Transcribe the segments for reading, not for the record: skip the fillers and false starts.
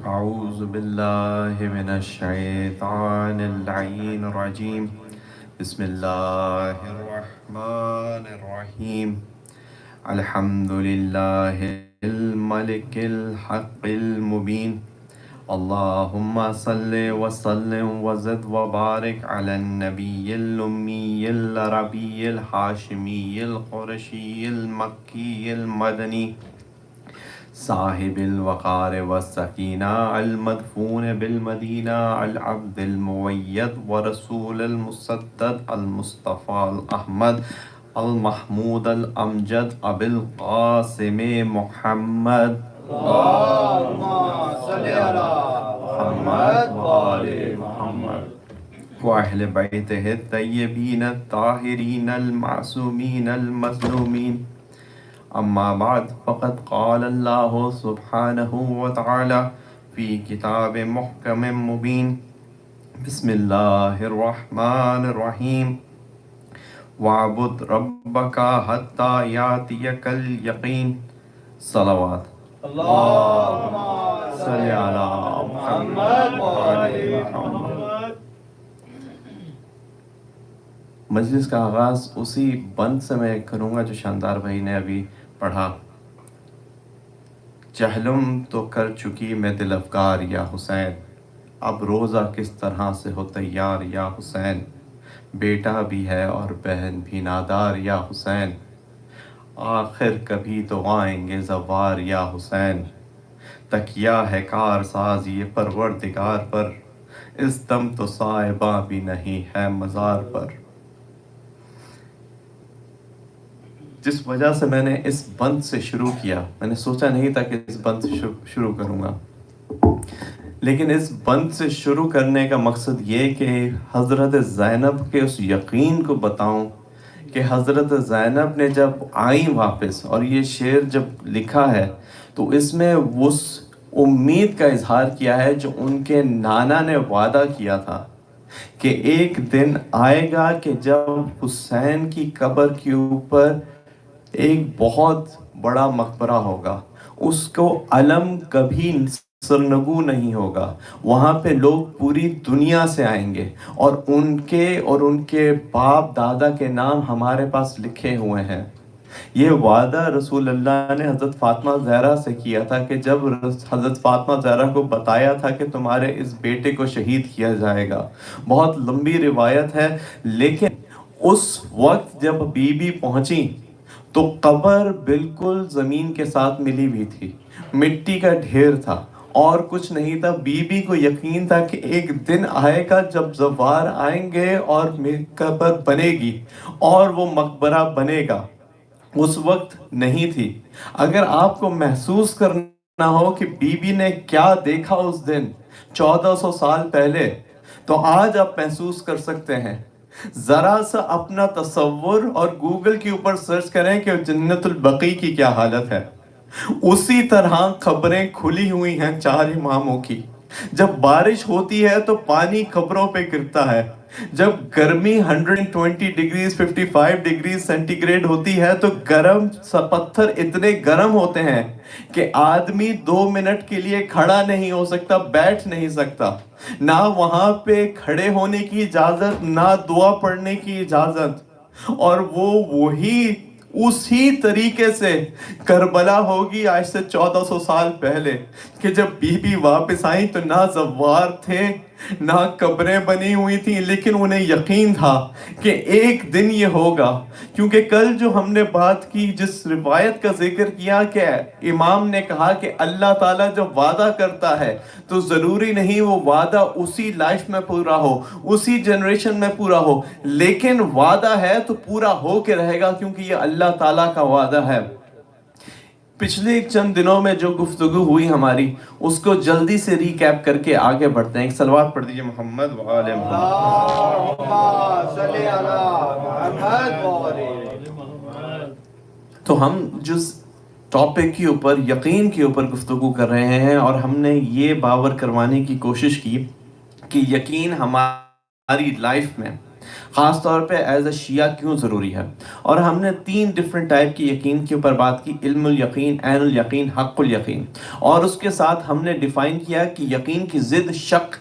أعوذ بالله من الشيطان اللعين الرجيم. بسم الله الرحمن الرحيم. الحمد لله الملك الحق المبين. اللهم صل وسلم وزد وبارك على النبي الأمي العربي الهاشمي القرشي المكي المدني صاحب الوقار والسکینہ المدفون بالمدینہ العبد المؤید ورسول المسدد المصطفى الأحمد المحمود الأمجد ابی القاسم محمد اللهم صل على محمد وآل محمد وأهل بيته الطيبين الطاهرين المعصومين المظلومين. اما بعد فقد قال الله سبحانه وتعالى في كتاب محكم مبين. بسم الله الرحمن الرحيم. واعبد ربك حتى يأتيك اليقين. صلوات اللهم صل على محمد وآل محمد. مجلس کا آغاز اسی بند سے میں کروں گا جو شاندار بھائی نے ابھی پڑھا. جہلم تو کر چکی میں دل افگار یا حسین، اب روزہ کس طرح سے ہو تیار یا حسین. بیٹا بھی ہے اور بہن بھی نادار یا حسین، آخر کبھی تو آئیں گے زوار یا حسین. تکیہ ہے کار ساز یہ پروردگار پر، اس دم تو صاحبہ بھی نہیں ہے مزار پر. جس وجہ سے میں نے اس بند سے شروع کیا، میں نے سوچا نہیں تھا کہ اس بند سے شروع کروں گا، لیکن اس بند سے شروع کرنے کا مقصد یہ کہ حضرت زینب کے اس یقین کو بتاؤں کہ حضرت زینب نے جب آئیں واپس اور یہ شعر جب لکھا ہے تو اس میں اس امید کا اظہار کیا ہے جو ان کے نانا نے وعدہ کیا تھا کہ ایک دن آئے گا کہ جب حسین کی قبر کے اوپر ایک بہت بڑا مقبرہ ہوگا، اس کو علم کبھی سرنگو نہیں ہوگا، وہاں پہ لوگ پوری دنیا سے آئیں گے اور ان کے باپ دادا کے نام ہمارے پاس لکھے ہوئے ہیں. یہ وعدہ رسول اللہ نے حضرت فاطمہ زہرا سے کیا تھا کہ جب حضرت فاطمہ زہرا کو بتایا تھا کہ تمہارے اس بیٹے کو شہید کیا جائے گا. بہت لمبی روایت ہے، لیکن اس وقت جب بی بی پہنچی تو قبر بالکل زمین کے ساتھ ملی ہوئی تھی، مٹی کا ڈھیر تھا اور کچھ نہیں تھا. بی بی کو یقین تھا کہ ایک دن آئے گا جب زوار آئیں گے اور قبر بنے گی اور وہ مقبرہ بنے گا. اس وقت نہیں تھی. اگر آپ کو محسوس کرنا ہو کہ بی بی نے کیا دیکھا اس دن 1400 سال پہلے، تو آج آپ محسوس کر سکتے ہیں. ذرا سا اپنا تصور اور گوگل کے اوپر سرچ کریں کہ جنت البقیع کی کیا حالت ہے. اسی طرح قبریں کھلی ہوئی ہیں 4 اماموں کی. جب بارش ہوتی ہے تو پانی قبروں پہ گرتا ہے. جب گرمی 120 ڈگریز 55 ڈگریز سینٹی گریڈ ہوتی ہے تو گرم پتھر اتنے گرم ہوتے ہیں کہ آدمی 2 منٹ کے لیے کھڑا نہیں ہو سکتا، بیٹھ نہیں سکتا. نہ وہاں پہ کھڑے ہونے کی اجازت، نہ دعا پڑھنے کی اجازت. اور وہی اسی طریقے سے کربلا ہوگی آج سے 1400 سال پہلے کہ جب بی بی واپس آئیں تو نہ زوار تھے نہ قبریں بنی ہوئی تھیں، لیکن انہیں یقین تھا کہ ایک دن یہ ہوگا. کیونکہ کل جو ہم نے بات کی، جس روایت کا ذکر کیا کہ امام نے کہا کہ اللہ تعالیٰ جب وعدہ کرتا ہے تو ضروری نہیں وہ وعدہ اسی لائف میں پورا ہو، اسی جنریشن میں پورا ہو، لیکن وعدہ ہے تو پورا ہو کے رہے گا کیونکہ یہ اللہ تعالیٰ کا وعدہ ہے. پچھلے چند دنوں میں جو گفتگو ہوئی ہماری، اس کو جلدی سے ریکیپ کر کے آگے بڑھتے ہیں. ایک صلوات پڑھ دیجئے محمد وآل محمد. تو ہم جس ٹاپک کے اوپر، یقین کے اوپر گفتگو کر رہے ہیں، اور ہم نے یہ باور کروانے کی کوشش کی کہ یقین ہماری لائف میں خاص طور پہ ایز اے شیعہ کیوں ضروری ہے. اور ہم نے 3 ڈفرینٹ ٹائپ کی یقین کے اوپر بات کی: علم الیقین، عین الیقین، حق الیقین. اور اس کے ساتھ ہم نے ڈیفائن کیا کہ یقین کی ضد شک،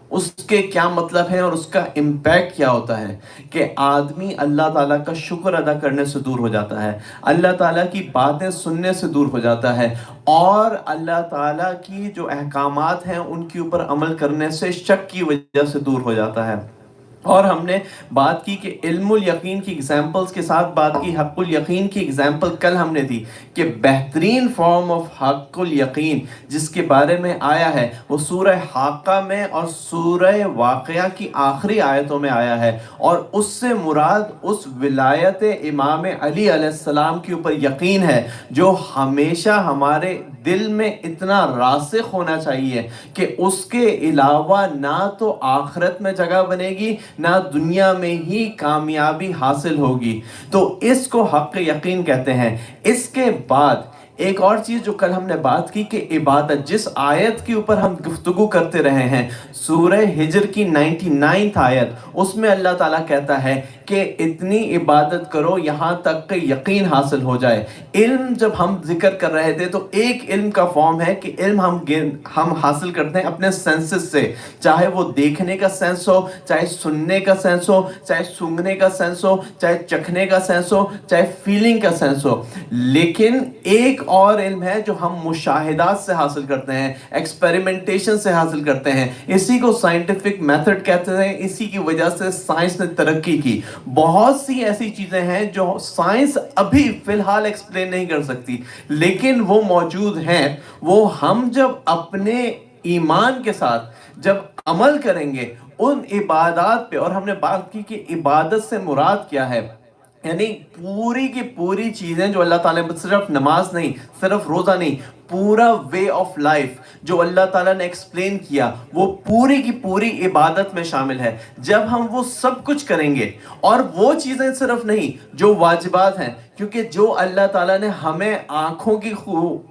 اس کے کیا مطلب ہے اور اس کا امپیکٹ کیا ہوتا ہے. کہ آدمی اللہ تعالیٰ کا شکر ادا کرنے سے دور ہو جاتا ہے، اللہ تعالیٰ کی باتیں سننے سے دور ہو جاتا ہے، اور اللہ تعالیٰ کی جو احکامات ہیں ان کے اوپر عمل کرنے سے شک کی وجہ سے دور ہو جاتا ہے. اور ہم نے بات کی کہ علم الیقین کی ایگزامپلز کے ساتھ بات کی. حق الیقین کی ایگزامپل کل ہم نے دی کہ بہترین فارم آف حق الیقین جس کے بارے میں آیا ہے وہ سورہ حاقہ میں اور سورہ واقعہ کی آخری آیتوں میں آیا ہے، اور اس سے مراد اس ولایت امام علی علیہ السلام کے اوپر یقین ہے جو ہمیشہ ہمارے دل میں اتنا راسخ ہونا چاہیے کہ اس کے علاوہ نہ تو آخرت میں جگہ بنے گی نہ دنیا میں ہی کامیابی حاصل ہوگی. تو اس کو حق یقین کہتے ہیں. اس کے بعد ایک اور چیز جو کل ہم نے بات کی کہ عبادت، جس آیت کے اوپر ہم گفتگو کرتے رہے ہیں، سورہ ہجر کی 99 آیت، اس میں اللہ تعالیٰ کہتا ہے کہ اتنی عبادت کرو یہاں تک کہ یقین حاصل ہو جائے. علم جب ہم ذکر کر رہے تھے تو ایک علم کا فارم ہے کہ علم ہم حاصل کرتے ہیں اپنے سینسز سے، چاہے وہ دیکھنے کا سینس ہو، چاہے سننے کا سینس ہو، چاہے سونگھنے کا سینس ہو، چاہے چکھنے کا سینس ہو، چاہے فیلنگ کا سینس ہو. لیکن ایک اور علم ہے جو ہم مشاہدات سے حاصل کرتے ہیں، ایکسپیریمنٹیشن سے حاصل کرتے ہیں. اسی کو سائنٹیفک میتھڈ کہتے ہیں. اسی کی وجہ سے سائنس نے ترقی کی. بہت سی ایسی چیزیں ہیں جو سائنس ابھی فی الحال ایکسپلین نہیں کر سکتی، لیکن وہ موجود ہیں. وہ ہم جب اپنے ایمان کے ساتھ جب عمل کریں گے ان عبادات پہ، اور ہم نے بات کی کہ عبادت سے مراد کیا ہے، یعنی پوری کی پوری چیزیں جو اللہ تعالیٰ نے، صرف نماز نہیں، صرف روزہ نہیں، پورا وے آف لائف جو اللہ تعالیٰ نے ایکسپلین کیا وہ پوری کی پوری عبادت میں شامل ہے. جب ہم وہ سب کچھ کریں گے، اور وہ چیزیں صرف نہیں جو واجبات ہیں، کیونکہ جو اللہ تعالیٰ نے ہمیں آنکھوں کی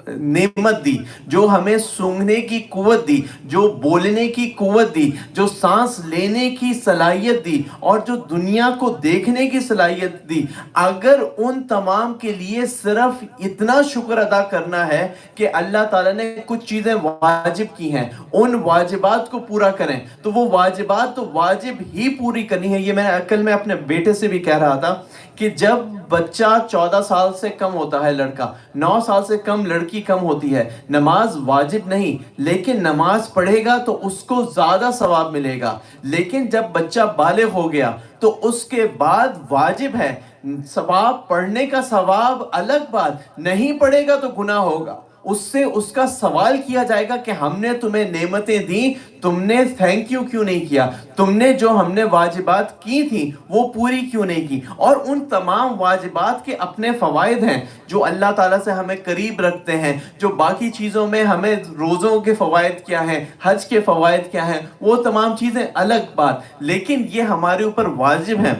نعمت دی، جو ہمیں سونگھنے کی قوت دی، جو بولنے کی قوت دی، جو سانس لینے کی صلاحیت دی، اور جو دنیا کو دیکھنے کی صلاحیت دی، اگر ان تمام کے لیے صرف اتنا شکر ادا کرنا ہے کہ اللہ تعالیٰ نے کچھ چیزیں واجب کی ہیں، ان واجبات کو پورا کریں، تو وہ واجبات تو واجب ہی پوری کرنی ہے. یہ میں عقل میں اپنے بیٹے سے بھی کہہ رہا تھا کہ جب بچہ 14 سال سے کم ہوتا ہے لڑکا، 9 سال سے کم لڑکی کم ہوتی ہے، نماز واجب نہیں، لیکن نماز پڑھے گا تو اس کو زیادہ ثواب ملے گا. لیکن جب بچہ بالغ ہو گیا تو اس کے بعد واجب ہے. ثواب پڑھنے کا ثواب الگ بات، نہیں پڑھے گا تو گناہ ہوگا. اس سے اس کا سوال کیا جائے گا کہ ہم نے تمہیں نعمتیں دیں، تم نے تھینک یو کیوں نہیں کیا، تم نے جو ہم نے واجبات کی تھیں وہ پوری کیوں نہیں کی. اور ان تمام واجبات کے اپنے فوائد ہیں جو اللہ تعالیٰ سے ہمیں قریب رکھتے ہیں. جو باقی چیزوں میں ہمیں روزوں کے فوائد کیا ہیں، حج کے فوائد کیا ہیں، وہ تمام چیزیں الگ بات، لیکن یہ ہمارے اوپر واجب ہیں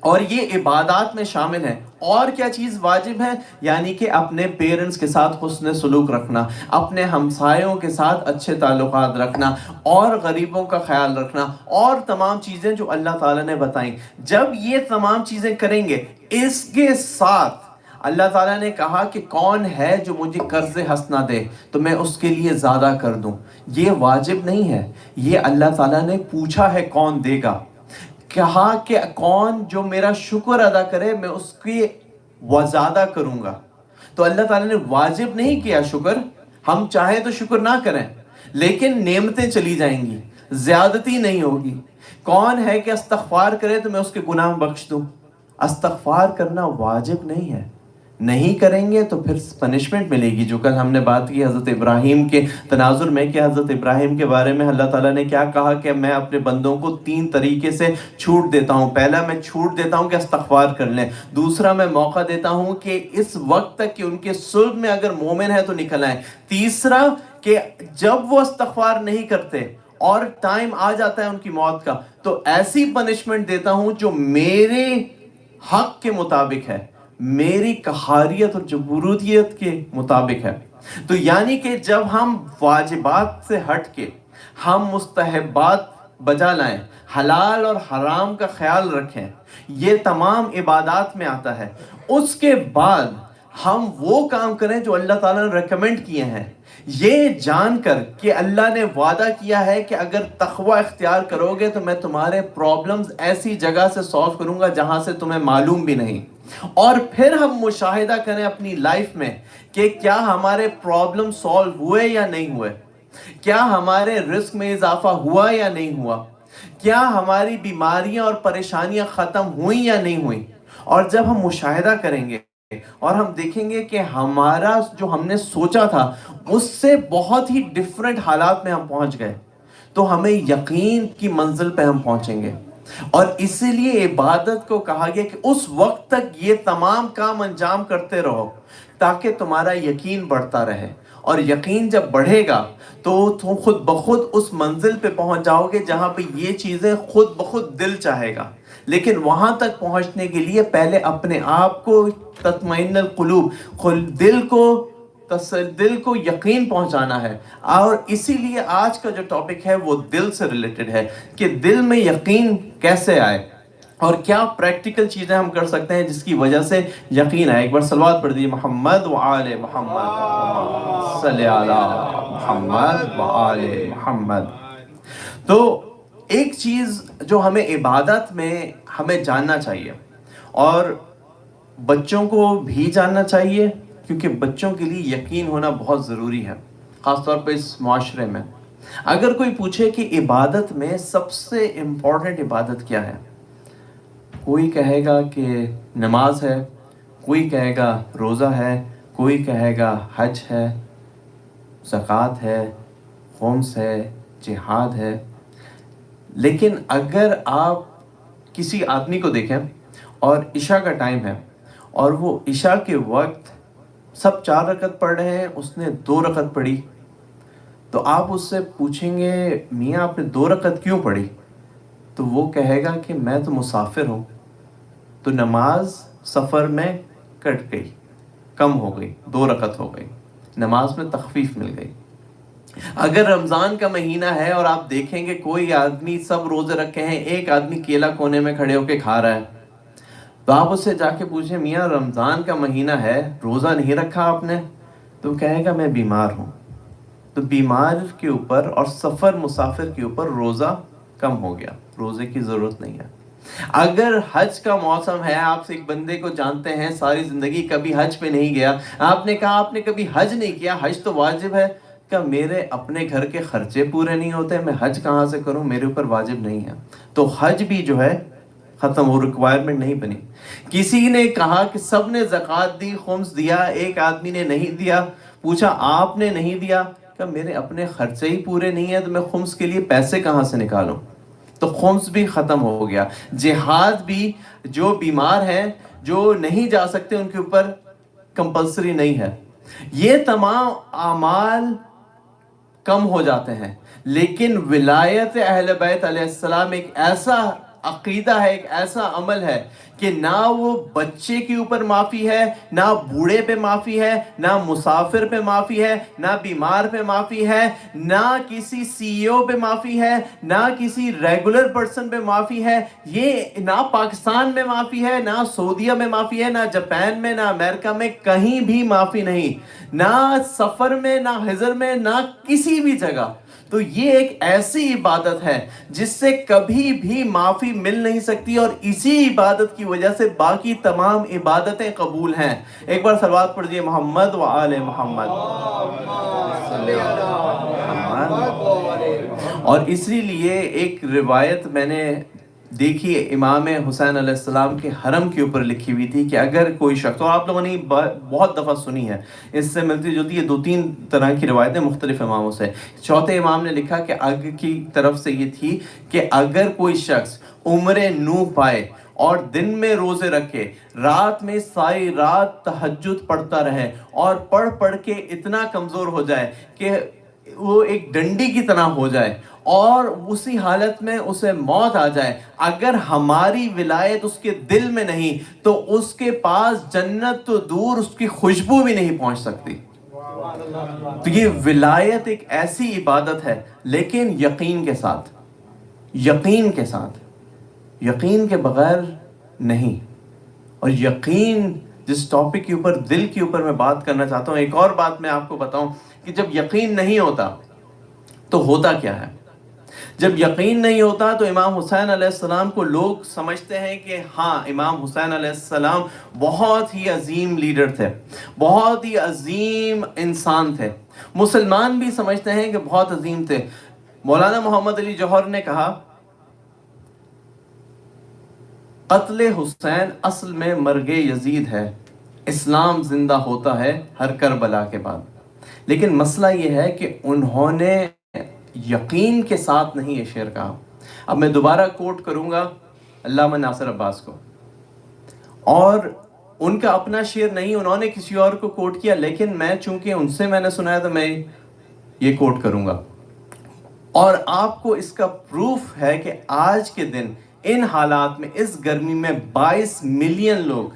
اور یہ عبادات میں شامل ہیں. اور کیا چیز واجب ہے؟ یعنی کہ اپنے پیرنٹس کے ساتھ حسن سلوک رکھنا، اپنے ہمسایوں کے ساتھ اچھے تعلقات رکھنا، اور غریبوں کا خیال رکھنا، اور تمام چیزیں جو اللہ تعالیٰ نے بتائیں. جب یہ تمام چیزیں کریں گے، اس کے ساتھ اللہ تعالیٰ نے کہا کہ کون ہے جو مجھے قرض حسنہ دے تو میں اس کے لیے زیادہ کر دوں. یہ واجب نہیں ہے، یہ اللہ تعالیٰ نے پوچھا ہے کون دے گا. کہا کہ کون جو میرا شکر ادا کرے میں اس کی زیادہ کروں گا. تو اللہ تعالیٰ نے واجب نہیں کیا شکر. ہم چاہیں تو شکر نہ کریں، لیکن نعمتیں چلی جائیں گی، زیادتی نہیں ہوگی. کون ہے کہ استغفار کرے تو میں اس کے گناہ بخش دوں. استغفار کرنا واجب نہیں ہے، نہیں کریں گے تو پھر پنشمنٹ ملے گی. جو کل ہم نے بات کی حضرت ابراہیم کے تناظر میں کہ حضرت ابراہیم کے بارے میں اللہ تعالیٰ نے کیا کہا کہ میں اپنے بندوں کو 3 طریقے سے چھوٹ دیتا ہوں. پہلا میں چھوٹ دیتا ہوں کہ استغفار کر لیں. دوسرا میں موقع دیتا ہوں کہ اس وقت تک کہ ان کے صلب میں اگر مومن ہے تو نکل آئیں. تیسرا کہ جب وہ استغفار نہیں کرتے اور ٹائم آ جاتا ہے ان کی موت کا تو ایسی پنشمنٹ دیتا ہوں جو میرے حق کے مطابق ہے، میری قہاریت اور جبروتیت کے مطابق ہے. تو یعنی کہ جب ہم واجبات سے ہٹ کے ہم مستحبات بجا لائیں, حلال اور حرام کا خیال رکھیں, یہ تمام عبادات میں آتا ہے. اس کے بعد ہم وہ کام کریں جو اللہ تعالیٰ نے ریکمینڈ کیے ہیں, یہ جان کر کہ اللہ نے وعدہ کیا ہے کہ اگر تقوی اختیار کرو گے تو میں تمہارے پرابلمز ایسی جگہ سے سالو کروں گا جہاں سے تمہیں معلوم بھی نہیں. اور پھر ہم مشاہدہ کریں اپنی لائف میں کہ کیا ہمارے پرابلم سالو ہوئے یا نہیں ہوئے, کیا ہمارے رزق میں اضافہ ہوا یا نہیں ہوا, کیا ہماری بیماریاں اور پریشانیاں ختم ہوئیں یا نہیں ہوئیں. اور جب ہم مشاہدہ کریں گے اور ہم دیکھیں گے کہ ہمارا جو ہم نے سوچا تھا اس سے بہت ہی ڈیفرنٹ حالات میں ہم پہنچ گئے, تو ہمیں یقین کی منزل پہ ہم پہنچیں گے. اور اسی لیے عبادت کو کہا گیا کہ اس وقت تک یہ تمام کام انجام کرتے رہو تاکہ تمہارا یقین بڑھتا رہے. اور یقین جب بڑھے گا تو تم خود بخود اس منزل پہ پہنچ جاؤ گے جہاں پہ یہ چیزیں خود بخود دل چاہے گا. لیکن وہاں تک پہنچنے کے لیے پہلے اپنے آپ کو تطمئن القلوب, دل کو یقین پہنچانا ہے. اور اسی لیے آج کا جو ٹاپک ہے وہ دل سے ریلیٹڈ ہے کہ دل میں یقین کیسے آئے اور کیا پریکٹیکل چیزیں ہم کر سکتے ہیں جس کی وجہ سے یقین آئے. ایک بار صلوات پڑھ دیجیے, محمد و آل محمد صلی علی محمد و آل محمد. تو ایک چیز جو ہمیں عبادت میں ہمیں جاننا چاہیے اور بچوں کو بھی جاننا چاہیے, کیونکہ بچوں کے لیے یقین ہونا بہت ضروری ہے, خاص طور پہ اس معاشرے میں. اگر کوئی پوچھے کہ عبادت میں سب سے امپورٹنٹ عبادت کیا ہے, کوئی کہے گا کہ نماز ہے, کوئی کہے گا روزہ ہے, کوئی کہے گا حج ہے, زکوٰۃ ہے, خمس ہے, جہاد ہے. لیکن اگر آپ کسی آدمی کو دیکھیں اور عشاء کا ٹائم ہے اور وہ عشاء کے وقت سب 4 رکعت پڑھ رہے ہیں, اس نے 2 رکعت پڑھی, تو آپ اس سے پوچھیں گے میاں آپ نے 2 رکعت کیوں پڑھی, تو وہ کہے گا کہ میں تو مسافر ہوں, تو نماز سفر میں کٹ گئی, کم ہو گئی, 2 رکعت ہو گئی, نماز میں تخفیف مل گئی. اگر رمضان کا مہینہ ہے اور آپ دیکھیں کہ کوئی آدمی سب روزے رکھے ہیں, ایک آدمی کیلا کونے میں کھڑے ہو کے کھا رہا ہے, تو آپ اس سے جا کے پوچھیں میاں رمضان کا مہینہ ہے, روزہ نہیں رکھا آپ نے, تو کہے گا میں بیمار ہوں. تو بیمار کے اوپر اور سفر مسافر کے اوپر روزہ کم ہو گیا, روزے کی ضرورت نہیں ہے. اگر حج کا موسم ہے, آپ سے ایک بندے کو جانتے ہیں ساری زندگی کبھی حج پہ نہیں گیا, آپ نے کہا آپ نے کبھی حج نہیں کیا, حج تو واجب ہے, کہ میرے اپنے گھر کے خرچے پورے نہیں ہوتے, میں حج کہاں سے کروں, میرے اوپر واجب نہیں ہے. تو حج بھی جو ہے ختم, وہ ریکوائرمنٹ نہیں بنی. کسی نے کہا کہ سب نے زکوٰۃ دی, خمس دیا, ایک آدمی نے نہیں دیا, پوچھا آپ نے نہیں دیا, کہ میرے اپنے خرچے ہی پورے نہیں ہیں تو میں خمس کے لیے پیسے کہاں سے نکالوں, تو خمس بھی ختم ہو گیا. جہاد بھی جو بیمار ہیں, جو نہیں جا سکتے, ان کے اوپر کمپلسری نہیں ہے. یہ تمام اعمال کم ہو جاتے ہیں. لیکن ولایت اہل بیت علیہ السلام ایک ایسا عقیدہ ہے, ایک ایسا عمل ہے کہ نہ وہ بچے کے اوپر معافی ہے, نہ بوڑھے پہ معافی ہے, نہ مسافر پہ معافی ہے, نہ بیمار پہ معافی ہے, نہ کسی CEO پہ معافی ہے, نہ کسی ریگولر پرسن پہ معافی ہے. یہ نہ پاکستان میں معافی ہے, نہ سعودیہ میں معافی ہے, نہ جاپان میں, نہ امریکہ میں, کہیں بھی معافی نہیں, نہ سفر میں, نہ حضر میں, نہ کسی بھی جگہ. تو یہ ایک ایسی عبادت ہے جس سے کبھی بھی معافی مل نہیں سکتی, اور اسی عبادت کی وجہ سے باقی تمام عبادتیں قبول ہیں. ایک بار صلوات پڑھیے, محمد و آل محمد. اور اسی لیے ایک روایت میں نے دیکھی, امام حسین علیہ السلام کے حرم کے اوپر لکھی ہوئی تھی کہ اگر کوئی شخص, اور آپ لوگوں نے بہت دفعہ سنی ہے, اس سے ملتی جلتی یہ 2-3 طرح کی روایتیں مختلف اماموں سے. چوتھے امام نے لکھا کہ آگے کی طرف سے یہ تھی کہ اگر کوئی شخص عمر نوح پائے اور دن میں روزے رکھے, رات میں ساری رات تہجد پڑھتا رہے, اور پڑھ کے اتنا کمزور ہو جائے کہ وہ ایک ڈنڈی کی طرح ہو جائے, اور اسی حالت میں اسے موت آ جائے, اگر ہماری ولایت اس کے دل میں نہیں تو اس کے پاس جنت تو دور, اس کی خوشبو بھی نہیں پہنچ سکتی. تو یہ ولایت ایک ایسی عبادت ہے, لیکن یقین کے ساتھ. یقین کے ساتھ، یقین کے بغیر نہیں. اور یقین جس ٹاپک کے اوپر، دل کے اوپر میں بات کرنا چاہتا ہوں، ایک اور بات میں آپ کو بتاؤں کہ جب یقین نہیں ہوتا تو ہوتا کیا ہے. جب یقین نہیں ہوتا تو امام حسین علیہ السلام کو لوگ سمجھتے ہیں کہ ہاں امام حسین علیہ السلام بہت ہی عظیم لیڈر تھے، بہت ہی عظیم انسان تھے. مسلمان بھی سمجھتے ہیں کہ بہت عظیم تھے. مولانا محمد علی جوہر نے کہا قتل حسین اصل میں مرگ یزید ہے، اسلام زندہ ہوتا ہے ہر کربلا کے بعد. لیکن مسئلہ یہ ہے کہ انہوں نے یقین کے ساتھ نہیں یہ شعر کہا. اب میں دوبارہ کوٹ کروں گا علامہ ناصر عباس کو، اور ان کا اپنا شعر نہیں، انہوں نے کسی اور کو کوٹ کیا، لیکن میں چونکہ ان سے میں نے سنایا تو میں یہ کوٹ کروں گا. اور آپ کو اس کا پروف ہے کہ آج کے دن ان حالات میں، اس گرمی میں 22 ملین لوگ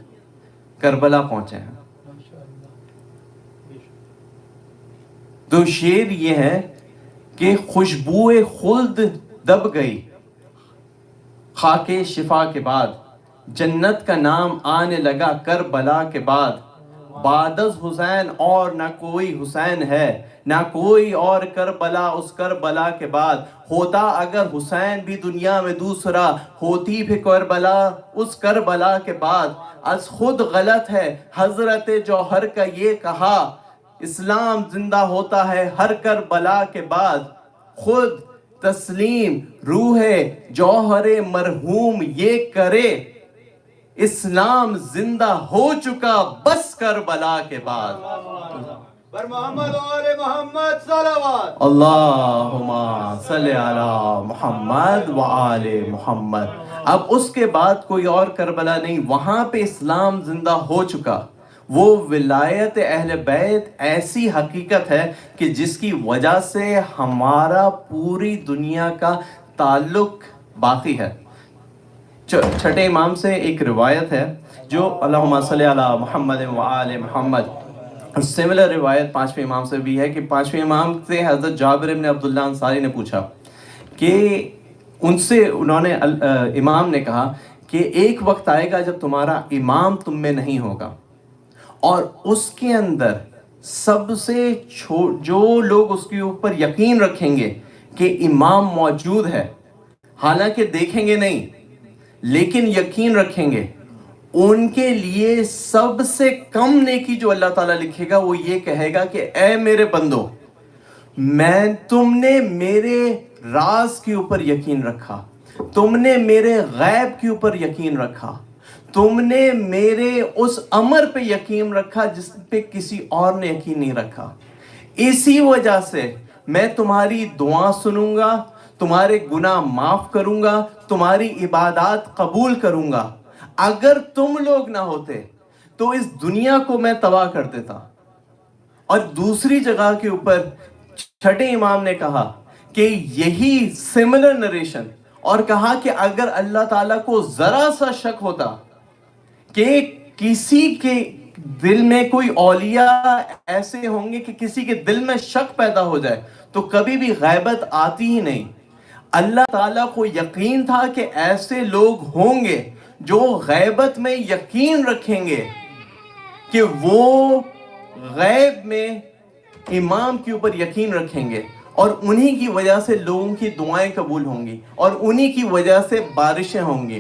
کربلا پہنچے ہیں. تو شعر یہ ہے کہ خوشبو خلد دب گئی خاک شفا کے بعد، جنت کا نام آنے لگا کربلا کے بعد. بعد از حسین اور نہ کوئی حسین ہے، نہ کوئی اور کربلا اس کربلا کے بعد. ہوتا اگر حسین بھی دنیا میں دوسرا، ہوتی بھی کربلا اس کربلا کے بعد. از خود غلط ہے حضرت جوہر کا یہ کہا، اسلام زندہ ہوتا ہے ہر کربلا کے بعد. خود تسلیم روح جوہر مرحوم یہ کرے، اسلام زندہ ہو چکا بس کربلا کے بعد. بر محمد و آل محمد صلوات. اللہم صلی علی محمد و آل محمد. اب اس کے بعد کوئی اور کربلا نہیں، وہاں پہ اسلام زندہ ہو چکا. وہ ولایت اہل بیت ایسی حقیقت ہے کہ جس کی وجہ سے ہمارا پوری دنیا کا تعلق باقی ہے. چھٹے امام سے ایک روایت ہے جو اللہم صلی علی محمد و آل محمد، اور سملر روایت پانچویں امام سے بھی ہے کہ پانچویں امام سے حضرت جابر بن عبداللہ انصاری نے پوچھا کہ ان سے انہوں نے امام نے کہا کہ ایک وقت آئے گا جب تمہارا امام تم میں نہیں ہوگا، اور اس کے اندر سب سے جو لوگ اس کے اوپر یقین رکھیں گے کہ امام موجود ہے، حالانکہ دیکھیں گے نہیں لیکن یقین رکھیں گے، ان کے لیے سب سے کم نیکی جو اللہ تعالیٰ لکھے گا وہ یہ کہے گا کہ اے میرے بندو، تم نے میرے راز کے اوپر یقین رکھا، تم نے میرے غیب کے اوپر یقین رکھا، تم نے میرے اس امر پہ یقین رکھا جس پہ کسی اور نے یقین نہیں رکھا. اسی وجہ سے میں تمہاری دعا سنوں گا، تمہارے گناہ معاف کروں گا، تمہاری عبادات قبول کروں گا. اگر تم لوگ نہ ہوتے تو اس دنیا کو میں تباہ کر دیتا. اور دوسری جگہ کے اوپر چھٹے امام نے کہا کہ یہی سملر نریشن، اور کہا کہ اگر اللہ تعالیٰ کو ذرا سا شک ہوتا کہ کسی کے دل میں کوئی اولیاء ایسے ہوں گے کہ کسی کے دل میں شک پیدا ہو جائے تو کبھی بھی غیبت آتی ہی نہیں. اللہ تعالیٰ کو یقین تھا کہ ایسے لوگ ہوں گے جو غیبت میں یقین رکھیں گے کہ وہ غیب میں امام کے اوپر یقین رکھیں گے، اور انہی کی وجہ سے لوگوں کی دعائیں قبول ہوں گی، اور انہی کی وجہ سے بارشیں ہوں گی.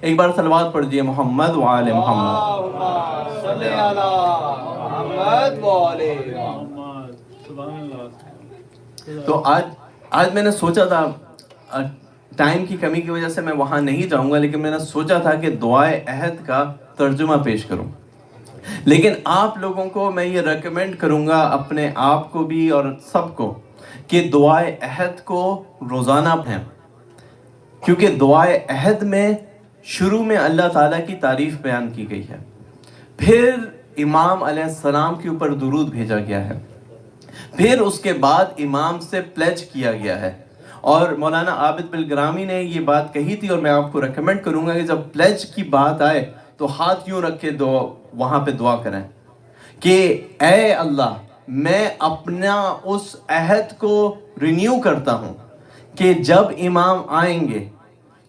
ایک بار صلوات پڑھ دیئے محمد و آل محمد. اللہم صلی علی محمد و آل محمد. تو آج میں نے سوچا تھا، ٹائم کی کمی کی وجہ سے میں وہاں نہیں جاؤں گا، لیکن میں نے سوچا تھا کہ دعائے عہد کا ترجمہ پیش کروں. لیکن آپ لوگوں کو میں یہ ریکمینڈ کروں گا، اپنے آپ کو بھی اور سب کو، کہ دعائے عہد کو روزانہ پڑھیں. کیونکہ دعائے عہد میں شروع میں اللہ تعالیٰ کی تعریف بیان کی گئی ہے، پھر امام علیہ السلام کے اوپر درود بھیجا گیا ہے، پھر اس کے بعد امام سے پلیج کیا گیا ہے. اور مولانا عابد بالگرامی نے یہ بات کہی تھی، اور میں آپ کو ریکمینڈ کروں گا کہ جب پلیج کی بات آئے تو ہاتھ یوں رکھ کے وہاں پہ دعا کریں کہ اے اللہ، میں اپنا اس عہد کو رینیو کرتا ہوں کہ جب امام آئیں گے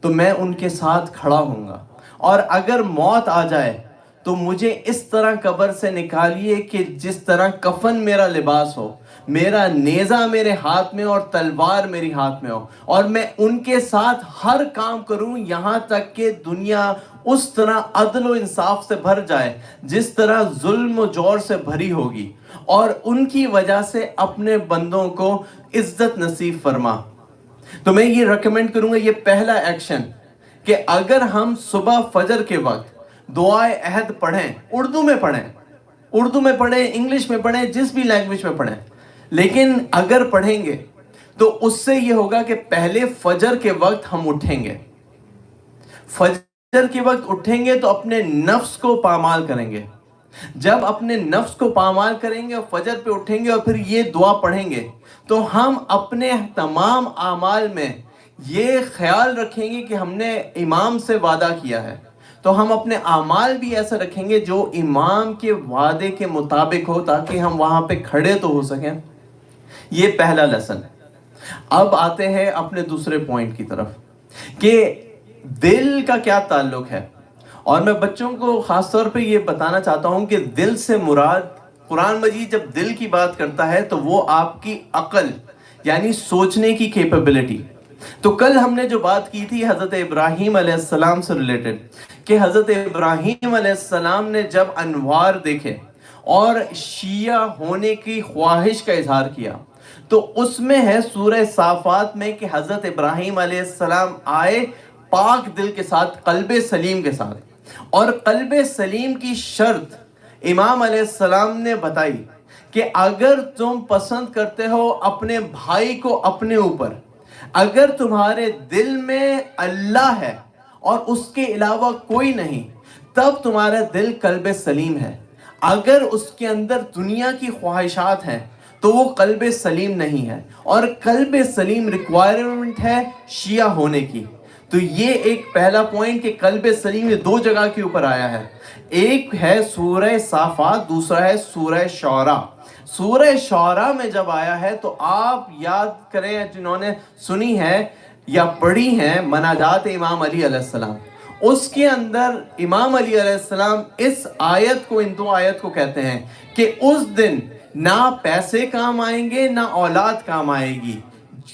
تو میں ان کے ساتھ کھڑا ہوں گا، اور اگر موت آ جائے تو مجھے اس طرح قبر سے نکالیے کہ جس طرح کفن میرا لباس ہو، میرا نیزہ میرے ہاتھ میں اور تلوار میری ہاتھ میں ہو، اور میں ان کے ساتھ ہر کام کروں یہاں تک کہ دنیا اس طرح عدل و انصاف سے بھر جائے جس طرح ظلم و جور سے بھری ہوگی، اور ان کی وجہ سے اپنے بندوں کو عزت نصیب فرما۔ تو میں یہ ریکمینڈ کروں گا، یہ پہلا ایکشن، کہ اگر ہم صبح فجر کے وقت دعائے عہد پڑھیں، اردو میں پڑھیں، انگلش میں پڑھیں، جس بھی لینگویج میں پڑھیں، لیکن اگر پڑھیں گے تو اس سے یہ ہوگا کہ پہلے فجر کے وقت ہم اٹھیں گے، فجر کے وقت اٹھیں گے تو اپنے نفس کو پامال کریں گے، جب اپنے نفس کو پامال کریں گے اور فجر پہ اٹھیں گے اور پھر یہ دعا پڑھیں گے تو ہم اپنے تمام اعمال میں یہ خیال رکھیں گے کہ ہم نے امام سے وعدہ کیا ہے، تو ہم اپنے اعمال بھی ایسا رکھیں گے جو امام کے وعدے کے مطابق ہو، تاکہ ہم وہاں پہ کھڑے تو ہو سکیں۔ یہ پہلا لیسن۔ اب آتے ہیں اپنے دوسرے پوائنٹ کی طرف کہ دل کا کیا تعلق ہے، اور میں بچوں کو خاص طور پہ یہ بتانا چاہتا ہوں کہ دل سے مراد، قرآن مجید جب دل کی بات کرتا ہے تو وہ آپ کی عقل یعنی سوچنے کی کیپیبلٹی۔ تو کل ہم نے جو بات کی تھی حضرت ابراہیم علیہ السلام سے ریلیٹڈ، کہ حضرت ابراہیم علیہ السلام نے جب انوار دیکھے اور شیعہ ہونے کی خواہش کا اظہار کیا، تو اس میں ہے سورہ صافات میں کہ حضرت ابراہیم علیہ السلام آئے پاک دل کے ساتھ، قلب سلیم کے ساتھ، اور قلب سلیم کی شرط امام علیہ السلام نے بتائی کہ اگر تم پسند کرتے ہو اپنے بھائی کو اپنے اوپر، اگر تمہارے دل میں اللہ ہے اور اس کے علاوہ کوئی نہیں، تب تمہارا دل قلب سلیم ہے۔ اگر اس کے اندر دنیا کی خواہشات ہیں تو وہ قلب سلیم نہیں ہے، اور قلب سلیم ریکوائرمنٹ ہے شیعہ ہونے کی۔ تو یہ ایک پہلا پوائنٹ کہ قلب سلیم یہ دو جگہ کے اوپر آیا ہے، ایک ہے سورہ صافات، دوسرا ہے سورہ شعراء۔ سورہ شعراء میں جب آیا ہے تو آپ یاد کریں جنہوں نے سنی ہے یا پڑھی ہیں مناجات امام علی علیہ السلام، اس کے اندر امام علی علیہ السلام اس آیت کو، ان دو آیت کو کہتے ہیں کہ اس دن نہ پیسے کام آئیں گے نہ اولاد کام آئے گی،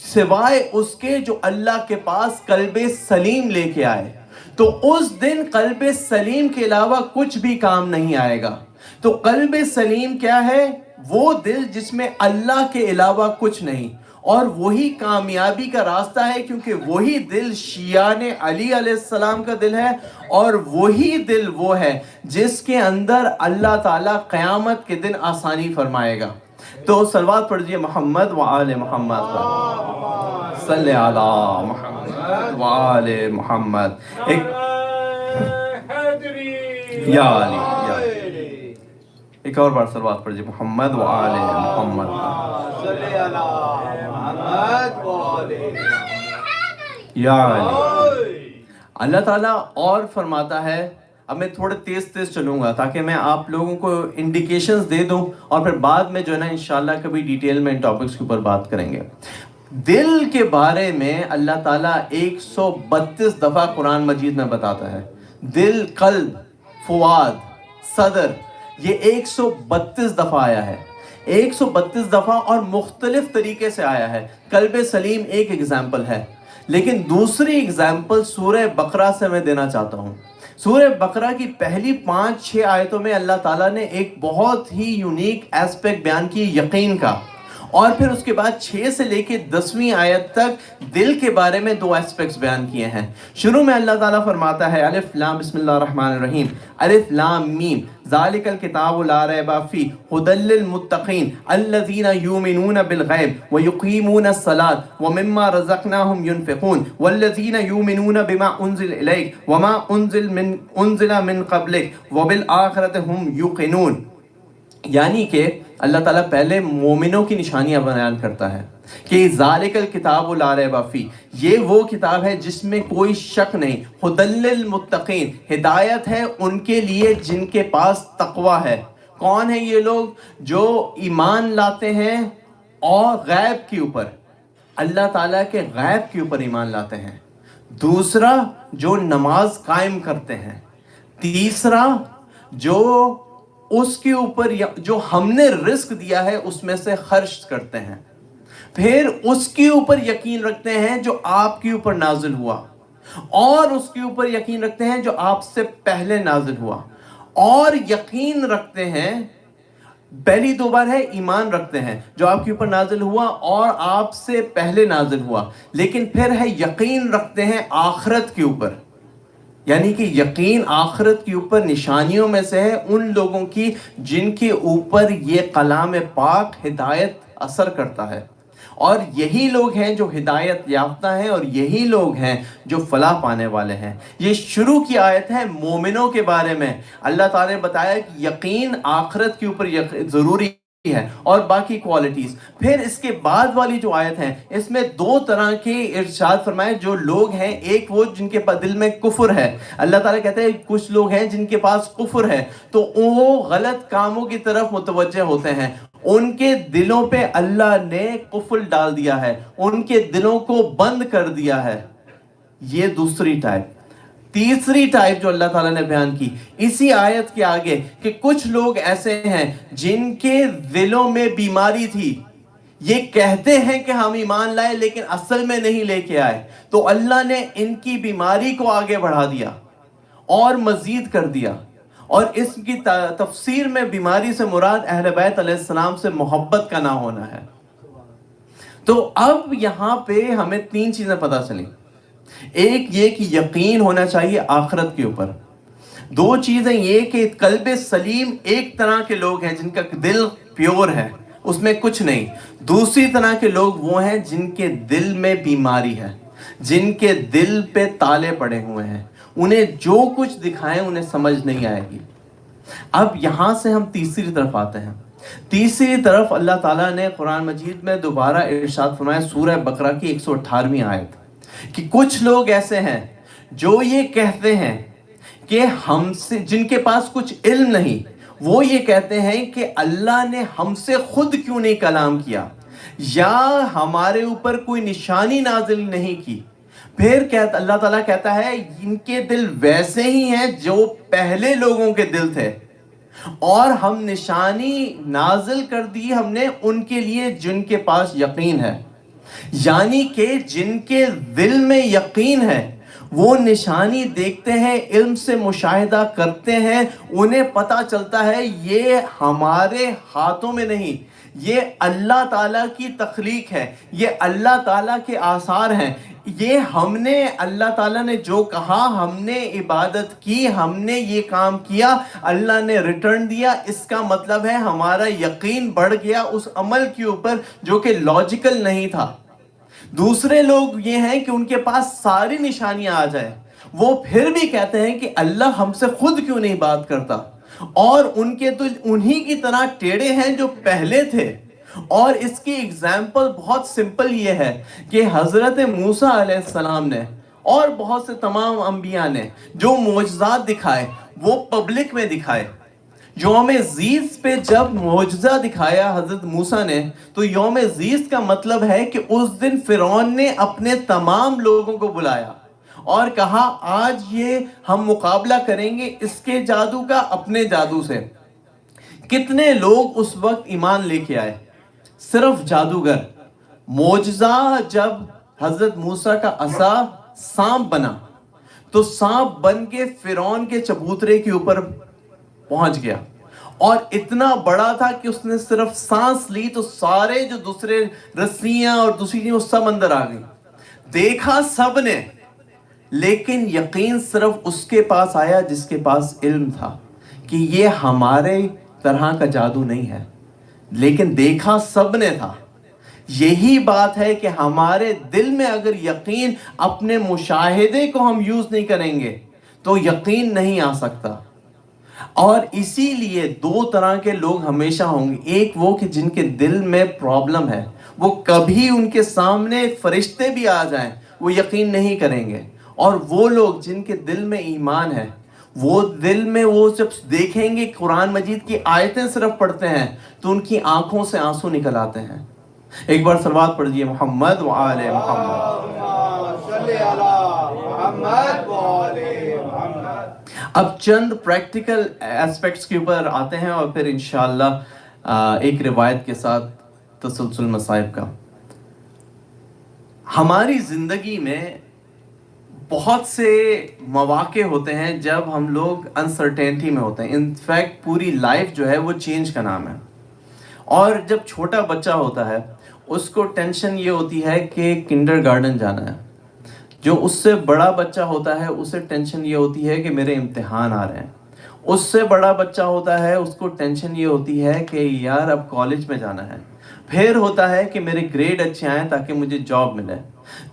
سوائے اس کے جو اللہ کے پاس قلب سلیم لے کے آئے۔ تو اس دن قلب سلیم کے علاوہ کچھ بھی کام نہیں آئے گا۔ تو قلب سلیم کیا ہے؟ وہ دل جس میں اللہ کے علاوہ کچھ نہیں، اور وہی کامیابی کا راستہ ہے، کیونکہ وہی دل شیعان علی علیہ السلام کا دل ہے، اور وہی دل وہ ہے جس کے اندر اللہ تعالیٰ قیامت کے دن آسانی فرمائے گا۔ تو صلوات پڑھیے محمد و آل محمد پر، صلی علی محمد و آل محمد۔ یا علی، یا علی، ایک اور بار صلوات پڑھیے محمد و آل محمد پر، صلی علی محمد و آل یا علی۔ اللہ تعالیٰ اور فرماتا ہے، اب میں تھوڑے تیز چلوں گا تاکہ میں آپ لوگوں کو انڈیکیشنز دے دوں، اور پھر بعد میں جو ہے نا انشاءاللہ کبھی ڈیٹیل میں ان ٹاپکس کے اوپر بات کریں گے۔ دل کے بارے میں اللہ تعالیٰ 132 دفعہ قرآن مجید میں بتاتا ہے۔ دل، قلب، فؤاد، صدر، یہ 132 دفعہ آیا ہے، 132 دفعہ، اور مختلف طریقے سے آیا ہے۔ قلب سلیم ایک ایگزامپل ہے، لیکن دوسری ایگزامپل سورہ بقرہ سے میں دینا چاہتا ہوں۔ سورہ بقرہ کی پہلی 5-6 آیتوں میں اللہ تعالیٰ نے ایک بہت ہی یونیک ایسپیکٹ بیان کی، یقین کا، اور پھر اس کے بعد 6 سے لے کے 10ویں آیت تک دل کے بارے میں 2 ایسپیکٹس بیان کیے ہیں۔ شروع میں اللہ تعالیٰ فرماتا ہے الف لام، بسم اللہ الرحمن الرحیم، الف لام میم، ذالک الکتاب لا ریب فیہ ھدی للمتقین الذین یؤمنون بالغیب ویقیمون الصلاۃ ومما رزقناہم ینفقون والذین یؤمنون بما انزل الیک وما انزل من قبلک وبالآخرۃ ھم یوقنون۔ یعنی کہ اللہ تعالیٰ پہلے مومنوں کی نشانیاں بیان کرتا ہے کہ ذالک الکتاب لا ریب فیہ، یہ وہ کتاب ہے جس میں کوئی شک نہیں، ھدی للمتقین، ہدایت ہے ان کے لیے جن کے پاس تقوی ہے۔ کون ہیں یہ لوگ؟ جو ایمان لاتے ہیں اور غیب کے اوپر، اللہ تعالیٰ کے غیب کے اوپر ایمان لاتے ہیں، دوسرا جو نماز قائم کرتے ہیں، تیسرا جو اس کے اوپر جو ہم نے رزق دیا ہے اس میں سے خرچ کرتے ہیں، پھر اس کے اوپر یقین رکھتے ہیں جو آپ کے اوپر نازل ہوا، اور اس کے اوپر یقین رکھتے ہیں جو آپ سے پہلے نازل ہوا، اور یقین رکھتے ہیں، پہلی دو بار ہے ایمان رکھتے ہیں جو آپ کے اوپر نازل ہوا اور آپ سے پہلے نازل ہوا، لیکن پھر ہے یقین رکھتے ہیں آخرت کے اوپر، یعنی کہ یقین آخرت کے اوپر نشانیوں میں سے ہے ان لوگوں کی جن کے اوپر یہ کلام پاک ہدایت اثر کرتا ہے، اور یہی لوگ ہیں جو ہدایت یافتہ ہیں، اور یہی لوگ ہیں جو فلاح پانے والے ہیں۔ یہ شروع کی آیت ہے مومنوں کے بارے میں۔ اللہ تعالیٰ نے بتایا کہ یقین آخرت کے اوپر ضروری ہے، اور باقی کوالٹیز۔ پھر اس کے بعد والی جو آیت ہے اس میں دو طرح کے ارشاد فرمائے جو لوگ ہیں، ایک وہ جن کے پاس دل میں کفر ہے۔ اللہ تعالیٰ کہتے ہیں کچھ لوگ ہیں جن کے پاس کفر ہے تو وہ غلط کاموں کی طرف متوجہ ہوتے ہیں، ان کے دلوں پہ اللہ نے قفل ڈال دیا ہے، ان کے دلوں کو بند کر دیا ہے۔ یہ دوسری ٹائپ۔ تیسری ٹائپ جو اللہ تعالیٰ نے بیان کی اسی آیت کے آگے کہ کچھ لوگ ایسے ہیں جن کے دلوں میں بیماری تھی، یہ کہتے ہیں کہ ہم ایمان لائے لیکن اصل میں نہیں لے کے آئے، تو اللہ نے ان کی بیماری کو آگے بڑھا دیا اور مزید کر دیا، اور اس کی تفسیر میں بیماری سے مراد اہل بیت علیہ السلام سے محبت کا نہ ہونا ہے۔ تو اب یہاں پہ ہمیں تین چیزیں پتہ چلیں۔ ایک یہ کہ یقین ہونا چاہیے آخرت کے اوپر، دو چیزیں یہ کہ قلب سلیم ایک طرح کے لوگ ہیں جن کا دل پیور ہے، اس میں کچھ نہیں، دوسری طرح کے لوگ وہ ہیں جن کے دل میں بیماری ہے، جن کے دل پہ تالے پڑے ہوئے ہیں، انہیں جو کچھ دکھائیں انہیں سمجھ نہیں آئے گی۔ اب یہاں سے ہم تیسری طرف آتے ہیں۔ تیسری طرف اللہ تعالیٰ نے قرآن مجید میں دوبارہ ارشاد فرمایا سورہ بقرہ کی 118ویں آیت کہ کچھ لوگ ایسے ہیں جو یہ کہتے ہیں کہ ہم سے، جن کے پاس کچھ علم نہیں، وہ یہ کہتے ہیں کہ اللہ نے ہم سے خود کیوں نہیں کلام کیا، یا ہمارے اوپر کوئی نشانی نازل نہیں کی۔ پھر اللہ تعالیٰ کہتا ہے ان کے دل ویسے ہی ہیں جو پہلے لوگوں کے دل تھے، اور ہم نشانی نازل کر دی ہم نے ان کے لیے جن کے پاس یقین ہے، یعنی کہ جن کے دل میں یقین ہے وہ نشانی دیکھتے ہیں، علم سے مشاہدہ کرتے ہیں، انہیں پتہ چلتا ہے یہ ہمارے ہاتھوں میں نہیں، یہ اللہ تعالیٰ کی تخلیق ہے، یہ اللہ تعالیٰ کے آثار ہیں، یہ ہم نے، اللہ تعالیٰ نے جو کہا ہم نے عبادت کی، ہم نے یہ کام کیا، اللہ نے ریٹرن دیا، اس کا مطلب ہے ہمارا یقین بڑھ گیا اس عمل کے اوپر جو کہ لاجیکل نہیں تھا۔ دوسرے لوگ یہ ہیں کہ ان کے پاس ساری نشانیاں آ جائیں، وہ پھر بھی کہتے ہیں کہ اللہ ہم سے خود کیوں نہیں بات کرتا، اور ان کے تو انہی کی طرح ٹیڑے ہیں جو پہلے تھے۔ اور اس کی اگزامپل بہت سمپل یہ ہے کہ حضرت موسیٰ علیہ السلام نے اور بہت سے تمام انبیاء نے جو معجزات دکھائے وہ پبلک میں دکھائے۔ یوم زیست پہ جب معجزہ دکھایا حضرت موسیٰ نے، تو یوم زیست کا مطلب ہے کہ اس دن فرعون نے اپنے تمام لوگوں کو بلایا اور کہا آج یہ ہم مقابلہ کریں گے اس کے جادو کا اپنے جادو سے۔ کتنے لوگ اس وقت ایمان لے کے آئے؟ صرف جادوگر۔ معجزہ جب حضرت موسیٰ کا عصا سانپ بنا تو سانپ بن کے فرعون کے چبوترے کے اوپر پہنچ گیا، اور اتنا بڑا تھا کہ اس نے صرف سانس لی تو سارے جو دوسرے رسیاں اور دوسری چیزیں سب اندر آ گئی۔ دیکھا سب نے، لیکن یقین صرف اس کے پاس آیا جس کے پاس علم تھا کہ یہ ہمارے طرح کا جادو نہیں ہے، لیکن دیکھا سب نے تھا۔ یہی بات ہے کہ ہمارے دل میں اگر یقین، اپنے مشاہدے کو ہم یوز نہیں کریں گے تو یقین نہیں آ سکتا۔ اور اسی لیے دو طرح کے لوگ ہمیشہ ہوں گے، ایک وہ کہ جن کے دل میں پرابلم ہے، وہ کبھی ان کے سامنے فرشتے بھی آ جائیں وہ یقین نہیں کریں گے، اور وہ لوگ جن کے دل میں ایمان ہے، وہ دل میں وہ جب دیکھیں گے قرآن مجید کی آیتیں صرف پڑھتے ہیں تو ان کی آنکھوں سے آنسو نکل آتے ہیں، ایک بار صلوات پڑھ دیجیے محمد و آل محمد. اللهم صل على محمد وآل محمد. اب چند پریکٹیکل ایسپیکٹس کے اوپر آتے ہیں اور پھر انشاءاللہ ایک روایت کے ساتھ تسلسل مصائب کا. ہماری زندگی میں بہت سے مواقع ہوتے ہیں جب ہم لوگ انسرٹینٹی میں ہوتے ہیں. انفیکٹ پوری لائف جو ہے وہ چینج کا نام ہے. اور جب چھوٹا بچہ ہوتا ہے اس کو ٹینشن یہ ہوتی ہے کہ کنڈر گارڈن جانا ہے. جو اس سے بڑا بچہ ہوتا ہے اسے ٹینشن یہ ہوتی ہے کہ میرے امتحان آ رہے ہیں. اس سے بڑا بچہ ہوتا ہے اس کو ٹینشن یہ ہوتی ہے کہ یار اب کالج میں جانا ہے. پھر ہوتا ہے کہ میرے گریڈ اچھے آئیں تاکہ مجھے جاب ملے.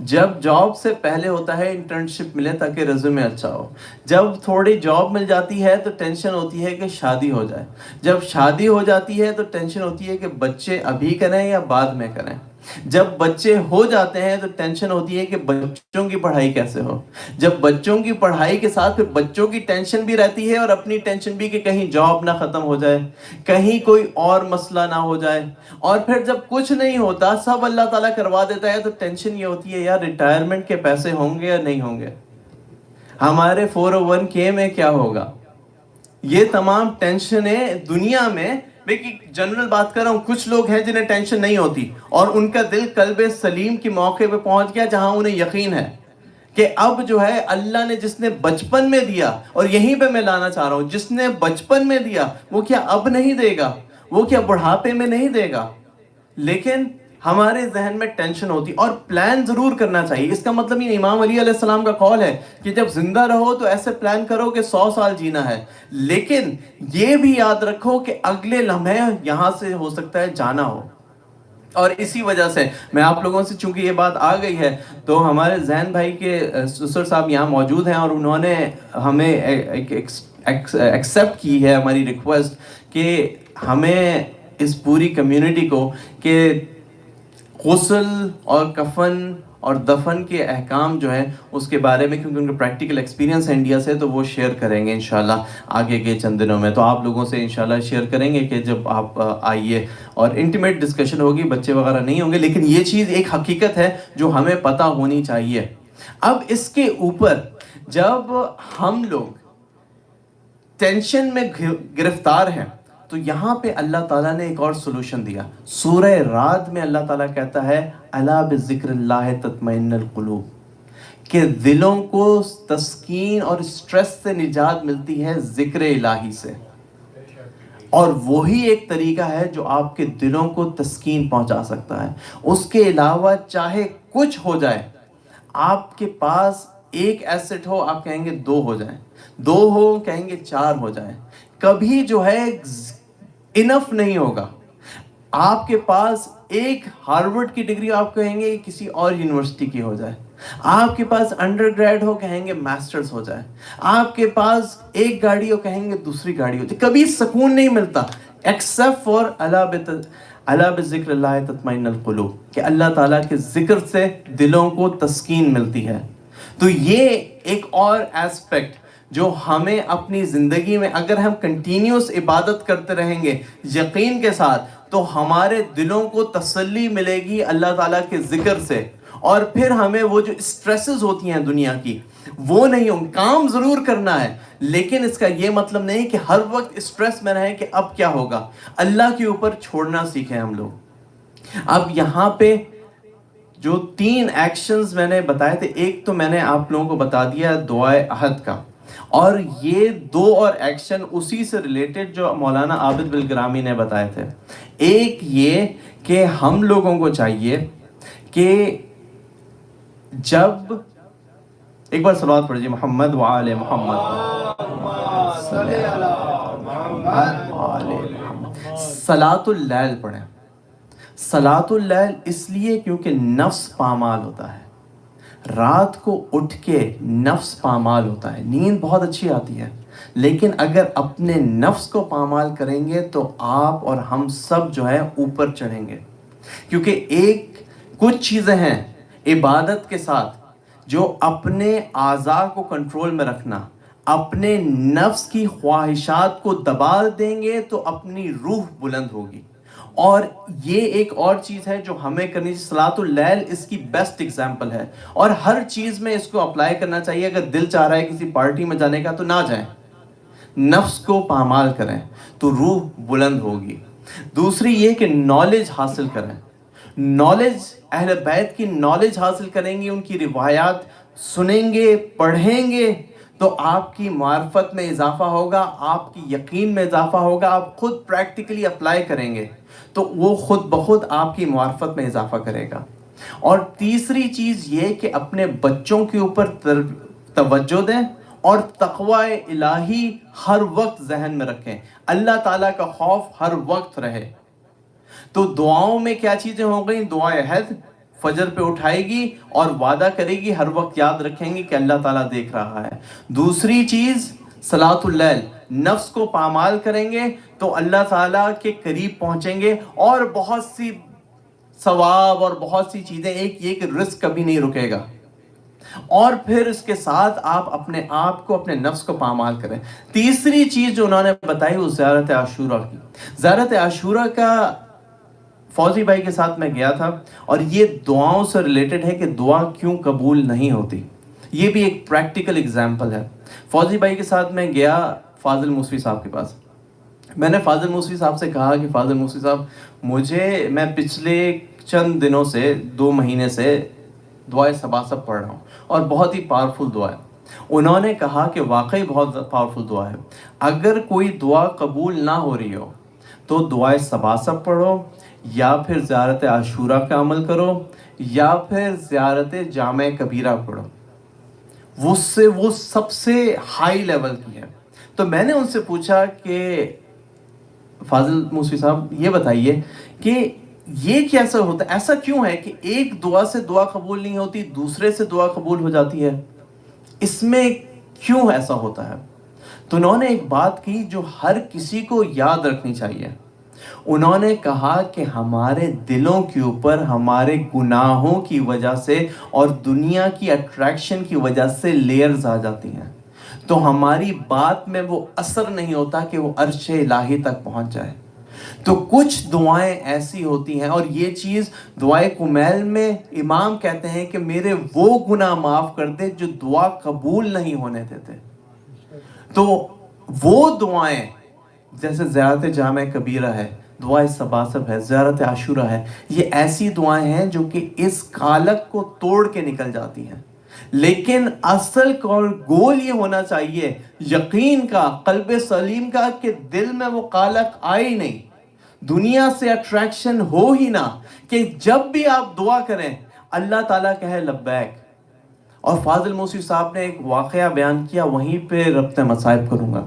جب جاب سے پہلے ہوتا ہے انٹرنشپ ملے تاکہ ریزیومے اچھا ہو. جب تھوڑی جاب مل جاتی ہے تو ٹینشن ہوتی ہے کہ شادی ہو جائے. جب شادی ہو جاتی ہے تو ٹینشن ہوتی ہے کہ بچے ابھی کریں یا بعد میں کریں. جب بچے ہو جاتے ہیں تو ٹینشن ہوتی ہے کہ بچوں کی پڑھائی کیسے ہو. جب بچوں کی پڑھائی کے ساتھ پھر بچوں کی ٹینشن بھی رہتی ہے اور اپنی ٹینشن بھی کہ کہیں جاب نہ ختم ہو جائے, کہیں کوئی اور مسئلہ نہ ہو جائے. اور پھر جب کچھ نہیں ہوتا, سب اللہ تعالیٰ کروا دیتا ہے, تو ٹینشن یہ ہوتی ہے یار ریٹائرمنٹ کے پیسے ہوں گے یا نہیں ہوں گے, ہمارے 401k میں کیا ہوگا. یہ تمام ٹینشنیں دنیا میں, جنرل بات کر رہا ہوں, کچھ لوگ ہیں جنہیں ٹینشن نہیں ہوتی اور ان کا دل قلب سلیم کے موقع پہ پہنچ گیا جہاں انہیں یقین ہے کہ اب جو ہے اللہ نے جس نے بچپن میں دیا, اور یہیں پہ میں لانا چاہ رہا ہوں, جس نے بچپن میں دیا وہ کیا اب نہیں دے گا, وہ کیا بڑھاپے میں نہیں دے گا. لیکن ہمارے ذہن میں ٹینشن ہوتی, اور پلان ضرور کرنا چاہیے. اس کا مطلب یہ امام علی علیہ السلام کا قول ہے کہ جب زندہ رہو تو ایسے پلان کرو کہ 100 سال جینا ہے, لیکن یہ بھی یاد رکھو کہ اگلے لمحے یہاں سے ہو سکتا ہے جانا ہو. اور اسی وجہ سے میں آپ لوگوں سے, چونکہ یہ بات آ گئی ہے, تو ہمارے زین بھائی کے سسر صاحب یہاں موجود ہیں اور انہوں نے ہمیں ایکسیپٹ کی ہے ہماری ریکویسٹ کہ ہمیں اس پوری کمیونٹی کو کہ غسل اور کفن اور دفن کے احکام جو ہیں اس کے بارے میں, کیونکہ ان کا پریکٹیکل ایکسپیرینس ہے انڈیا سے, تو وہ شیئر کریں گے انشاءاللہ آگے کے چند دنوں میں. تو آپ لوگوں سے انشاءاللہ شیئر کریں گے کہ جب آپ آئیے, اور انٹیمیٹ ڈسکشن ہوگی, بچے وغیرہ نہیں ہوں گے, لیکن یہ چیز ایک حقیقت ہے جو ہمیں پتہ ہونی چاہیے. اب اس کے اوپر جب ہم لوگ ٹینشن میں گرفتار ہیں تو یہاں پہ اللہ تعالیٰ نے ایک اور سولوشن دیا. سورہ رعد میں اللہ تعالیٰ کہتا ہے الا بذکر اللہ تطمئن القلوب, کہ دلوں کو تسکین اور سٹریس سے نجات ملتی ہے ذکر الہی سے. اور وہی ایک طریقہ ہے جو آپ کے دلوں کو تسکین پہنچا سکتا ہے. اس کے علاوہ چاہے کچھ ہو جائے, آپ کے پاس ایک ایسٹ ہو آپ کہیں گے 2 ہو جائیں, 2 ہو کہیں گے 4 ہو جائیں, کبھی جو ہے انف نہیں ہوگا. آپ کے پاس ایک ہارورڈ کی ڈگری آپ کہیں گے کسی اور یونیورسٹی کی ہو جائے, آپ کے پاس انڈر گریڈ ہو کہیں گے ماسٹرز ہو جائے, آپ کے پاس ایک گاڑی ہو کہیں گے دوسری گاڑی ہو جائے, کبھی سکون نہیں ملتا ایکسیپٹ فار الا بذکر اللہ تطمئن القلوب, کہ اللہ تعالیٰ کے ذکر سے دلوں کو تسکین ملتی ہے. تو یہ ایک اور ایسپیکٹ جو ہمیں اپنی زندگی میں, اگر ہم کنٹینیوس عبادت کرتے رہیں گے یقین کے ساتھ, تو ہمارے دلوں کو تسلی ملے گی اللہ تعالیٰ کے ذکر سے, اور پھر ہمیں وہ جو اسٹریسز ہوتی ہیں دنیا کی وہ نہیں ہوں. کام ضرور کرنا ہے, لیکن اس کا یہ مطلب نہیں کہ ہر وقت اسٹریس میں رہیں کہ اب کیا ہوگا. اللہ کے اوپر چھوڑنا سیکھیں ہم لوگ. اب یہاں پہ جو 3 ایکشنز میں نے بتائے تھے, ایک تو میں نے آپ لوگوں کو بتا دیا دعائے عہد کا, اور یہ 2 اور ایکشن اسی سے ریلیٹڈ جو مولانا عابد بالگرامی نے بتائے تھے. ایک یہ کہ ہم لوگوں کو چاہیے کہ جب, ایک بار صلوات پڑھیے محمد وآل محمد, صلاۃ اللیل پڑھیں. صلاۃ اللیل اس لیے کیونکہ نفس پامال ہوتا ہے, رات کو اٹھ کے نفس پامال ہوتا ہے, نیند بہت اچھی آتی ہے, لیکن اگر اپنے نفس کو پامال کریں گے تو آپ اور ہم سب جو ہے اوپر چڑھیں گے. کیونکہ کچھ چیزیں ہیں عبادت کے ساتھ جو اپنے اعضاء کو کنٹرول میں رکھنا, اپنے نفس کی خواہشات کو دبا دیں گے تو اپنی روح بلند ہوگی, اور یہ ایک اور چیز ہے جو ہمیں کرنی چاہیے. صلاۃ اللیل اس کی بیسٹ ایگزامپل ہے, اور ہر چیز میں اس کو اپلائی کرنا چاہیے. اگر دل چاہ رہا ہے کسی پارٹی میں جانے کا تو نہ جائیں, نفس کو پامال کریں تو روح بلند ہوگی. دوسری یہ کہ نالج حاصل کریں. نالج, اہل بیت کی نالج حاصل کریں گے, ان کی روایات سنیں گے, پڑھیں گے, تو آپ کی معرفت میں اضافہ ہوگا, آپ کی یقین میں اضافہ ہوگا. آپ خود پریکٹیکلی اپلائی کریں گے تو وہ خود بخود آپ کی معرفت میں اضافہ کرے گا. اور تیسری چیز یہ کہ اپنے بچوں کے اوپر توجہ دیں اور تقوی الہی ہر وقت ذہن میں رکھیں. اللہ تعالیٰ کا خوف ہر وقت رہے. تو دعاؤں میں کیا چیزیں ہو گئیں؟ دعائے عہد, فجر پہ اٹھائے گی اور وعدہ کرے گی, ہر وقت یاد رکھیں گے کہ اللہ تعالیٰ دیکھ رہا ہے. دوسری چیز صلاۃ اللیل, نفس کو پامال کریں گے تو اللہ تعالیٰ کے قریب پہنچیں گے. اور بہت سی ثواب اور بہت سی چیزیں, ایک یہ کہ رزق کبھی نہیں رکے گا. اور پھر اس کے ساتھ آپ اپنے آپ کو, اپنے نفس کو پامال کریں. تیسری چیز جو انہوں نے بتائی وہ زیارت عاشورہ کی. زیارت عاشورہ کا فوزی بھائی کے ساتھ میں گیا تھا, اور یہ دعاؤں سے ریلیٹڈ ہے کہ دعا کیوں قبول نہیں ہوتی. یہ بھی ایک پریکٹیکل اگزامپل ہے. فوزی بھائی کے ساتھ میں گیا فاضل موسوی صاحب کے پاس. میں نے فاضل موسوی صاحب سے کہا کہ فاضل موسوی صاحب, میں پچھلے چند دنوں سے 2 مہینے سے دعائے سباسب پڑھ رہا ہوں اور بہت ہی پاورفل دعا ہے. انہوں نے کہا کہ واقعی بہت پاورفل دعا ہے. اگر کوئی دعا قبول نہ ہو رہی ہو تو دعائے سباسب پڑھو, یا پھر زیارت عاشورہ کا عمل کرو, یا پھر زیارت جامع کبیرہ پڑھو. وہ سب سے ہائی لیول کی ہے. تو میں نے ان سے پوچھا کہ فاضل موسوی صاحب یہ بتائیے کہ یہ کیسا ہوتا ہے, ایسا کیوں ہے کہ ایک دعا سے دعا قبول نہیں ہوتی, دوسرے سے دعا قبول ہو جاتی ہے, اس میں کیوں ایسا ہوتا ہے؟ تو انہوں نے ایک بات کی جو ہر کسی کو یاد رکھنی چاہیے. انہوں نے کہا کہ ہمارے دلوں کے اوپر ہمارے گناہوں کی وجہ سے اور دنیا کی اٹریکشن کی وجہ سے لیئرز آ جاتی ہیں, تو ہماری بات میں وہ اثر نہیں ہوتا کہ وہ عرش الہی تک پہنچ جائے. تو کچھ دعائیں ایسی ہوتی ہیں, اور یہ چیز دعائے کمیل میں امام کہتے ہیں کہ میرے وہ گناہ معاف کر دے جو دعا قبول نہیں ہونے دیتے. تو وہ دعائیں جیسے زیارت جامع کبیرہ ہے, دعائے سباسب ہے, زیارت عاشورہ ہے, یہ ایسی دعائیں ہیں جو کہ اس قالق کو توڑ کے نکل جاتی ہیں. لیکن اصل گول یہ ہونا چاہیے یقین کا, قلب سلیم کا, کہ دل میں وہ قالق آئے ہی نہیں, دنیا سے اٹریکشن ہو ہی نہ, کہ جب بھی آپ دعا کریں اللہ تعالیٰ کہے لبیک. اور فاضل موسوی صاحب نے ایک واقعہ بیان کیا, وہیں پہ ربط مصائب کروں گا.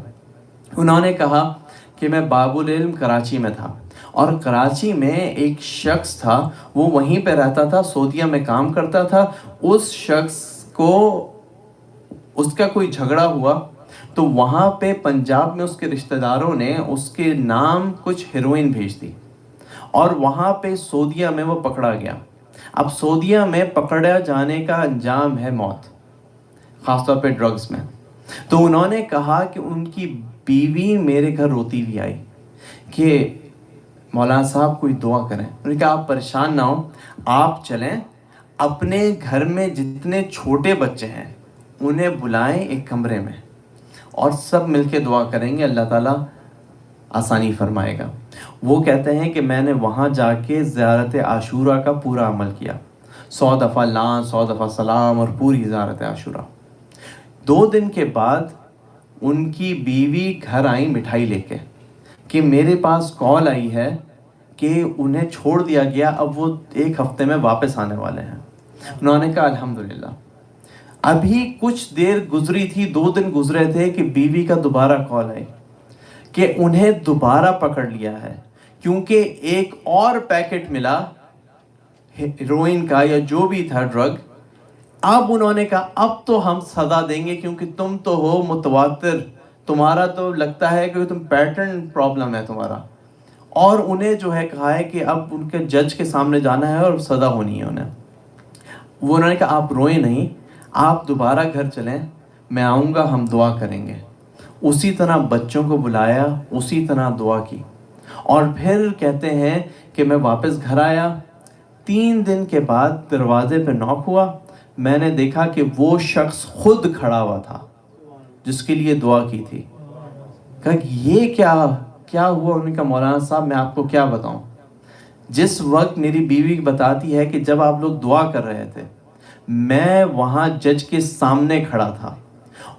انہوں نے کہا کہ میں باب العلم کراچی میں تھا, اور کراچی میں ایک شخص تھا, وہ وہیں پہ رہتا تھا, سعودیہ میں کام کرتا تھا. اس شخص کو اس کا کوئی جھگڑا ہوا تو وہاں پہ پنجاب میں اس کے رشتہ داروں نے اس کے نام کچھ ہیروئن بھیج دی, اور وہاں پہ سعودیہ میں وہ پکڑا گیا. اب سعودیہ میں پکڑا جانے کا انجام ہے موت, خاص طور پہ ڈرگز میں. تو انہوں نے کہا کہ ان کی بیوی میرے گھر روتی ہوئی آئی کہ مولانا صاحب کوئی دعا کریں. انہوں نے کہا آپ پریشان نہ ہوں, آپ چلیں اپنے گھر میں جتنے چھوٹے بچے ہیں انہیں بلائیں ایک کمرے میں, اور سب مل کے دعا کریں گے, اللہ تعالیٰ آسانی فرمائے گا. وہ کہتے ہیں کہ میں نے وہاں جا کے زیارت عاشورہ کا پورا عمل کیا, 100 دفعہ لعن, 100 دفعہ سلام, اور پوری زیارت عاشورہ. 2 دن کے بعد ان کی بیوی گھر آئی مٹھائی لے کے کہ میرے پاس کال آئی ہے کہ انہیں چھوڑ دیا گیا, اب وہ 1 ہفتے میں واپس آنے والے ہیں. انہوں نے کہا الحمدللہ. ابھی کچھ دیر گزری تھی, 2 دن گزرے تھے کہ بیوی کا دوبارہ کال آئی کہ انہیں دوبارہ پکڑ لیا ہے, کیونکہ ایک اور پیکٹ ملا ہیروئن کا یا جو بھی تھا ڈرگ. اب انہوں نے کہا اب تو ہم سزا دیں گے, کیونکہ تم تو ہو متواتر, تمہارا تو لگتا ہے کہ تم پیٹرن پرابلم ہے تمہارا. اور انہیں جو ہے کہا ہے کہ اب ان کے جج کے سامنے جانا ہے اور سزا ہونی ہے انہیں. وہ انہوں نے کہا آپ روئیں نہیں, آپ دوبارہ گھر چلیں, میں آؤں گا, ہم دعا کریں گے. اسی طرح بچوں کو بلایا, اسی طرح دعا کی, اور پھر کہتے ہیں کہ میں واپس گھر آیا, 3 دن کے بعد دروازے پہ نوک ہوا, میں نے دیکھا کہ وہ شخص خود کھڑا ہوا تھا جس کے لیے دعا کی تھی. کہا کہ یہ کیا ہوا؟ انہوں نے کہا مولانا صاحب میں آپ کو کیا بتاؤں. جس وقت میری بیوی بتاتی ہے کہ جب آپ لوگ دعا کر رہے تھے میں وہاں جج کے سامنے کھڑا تھا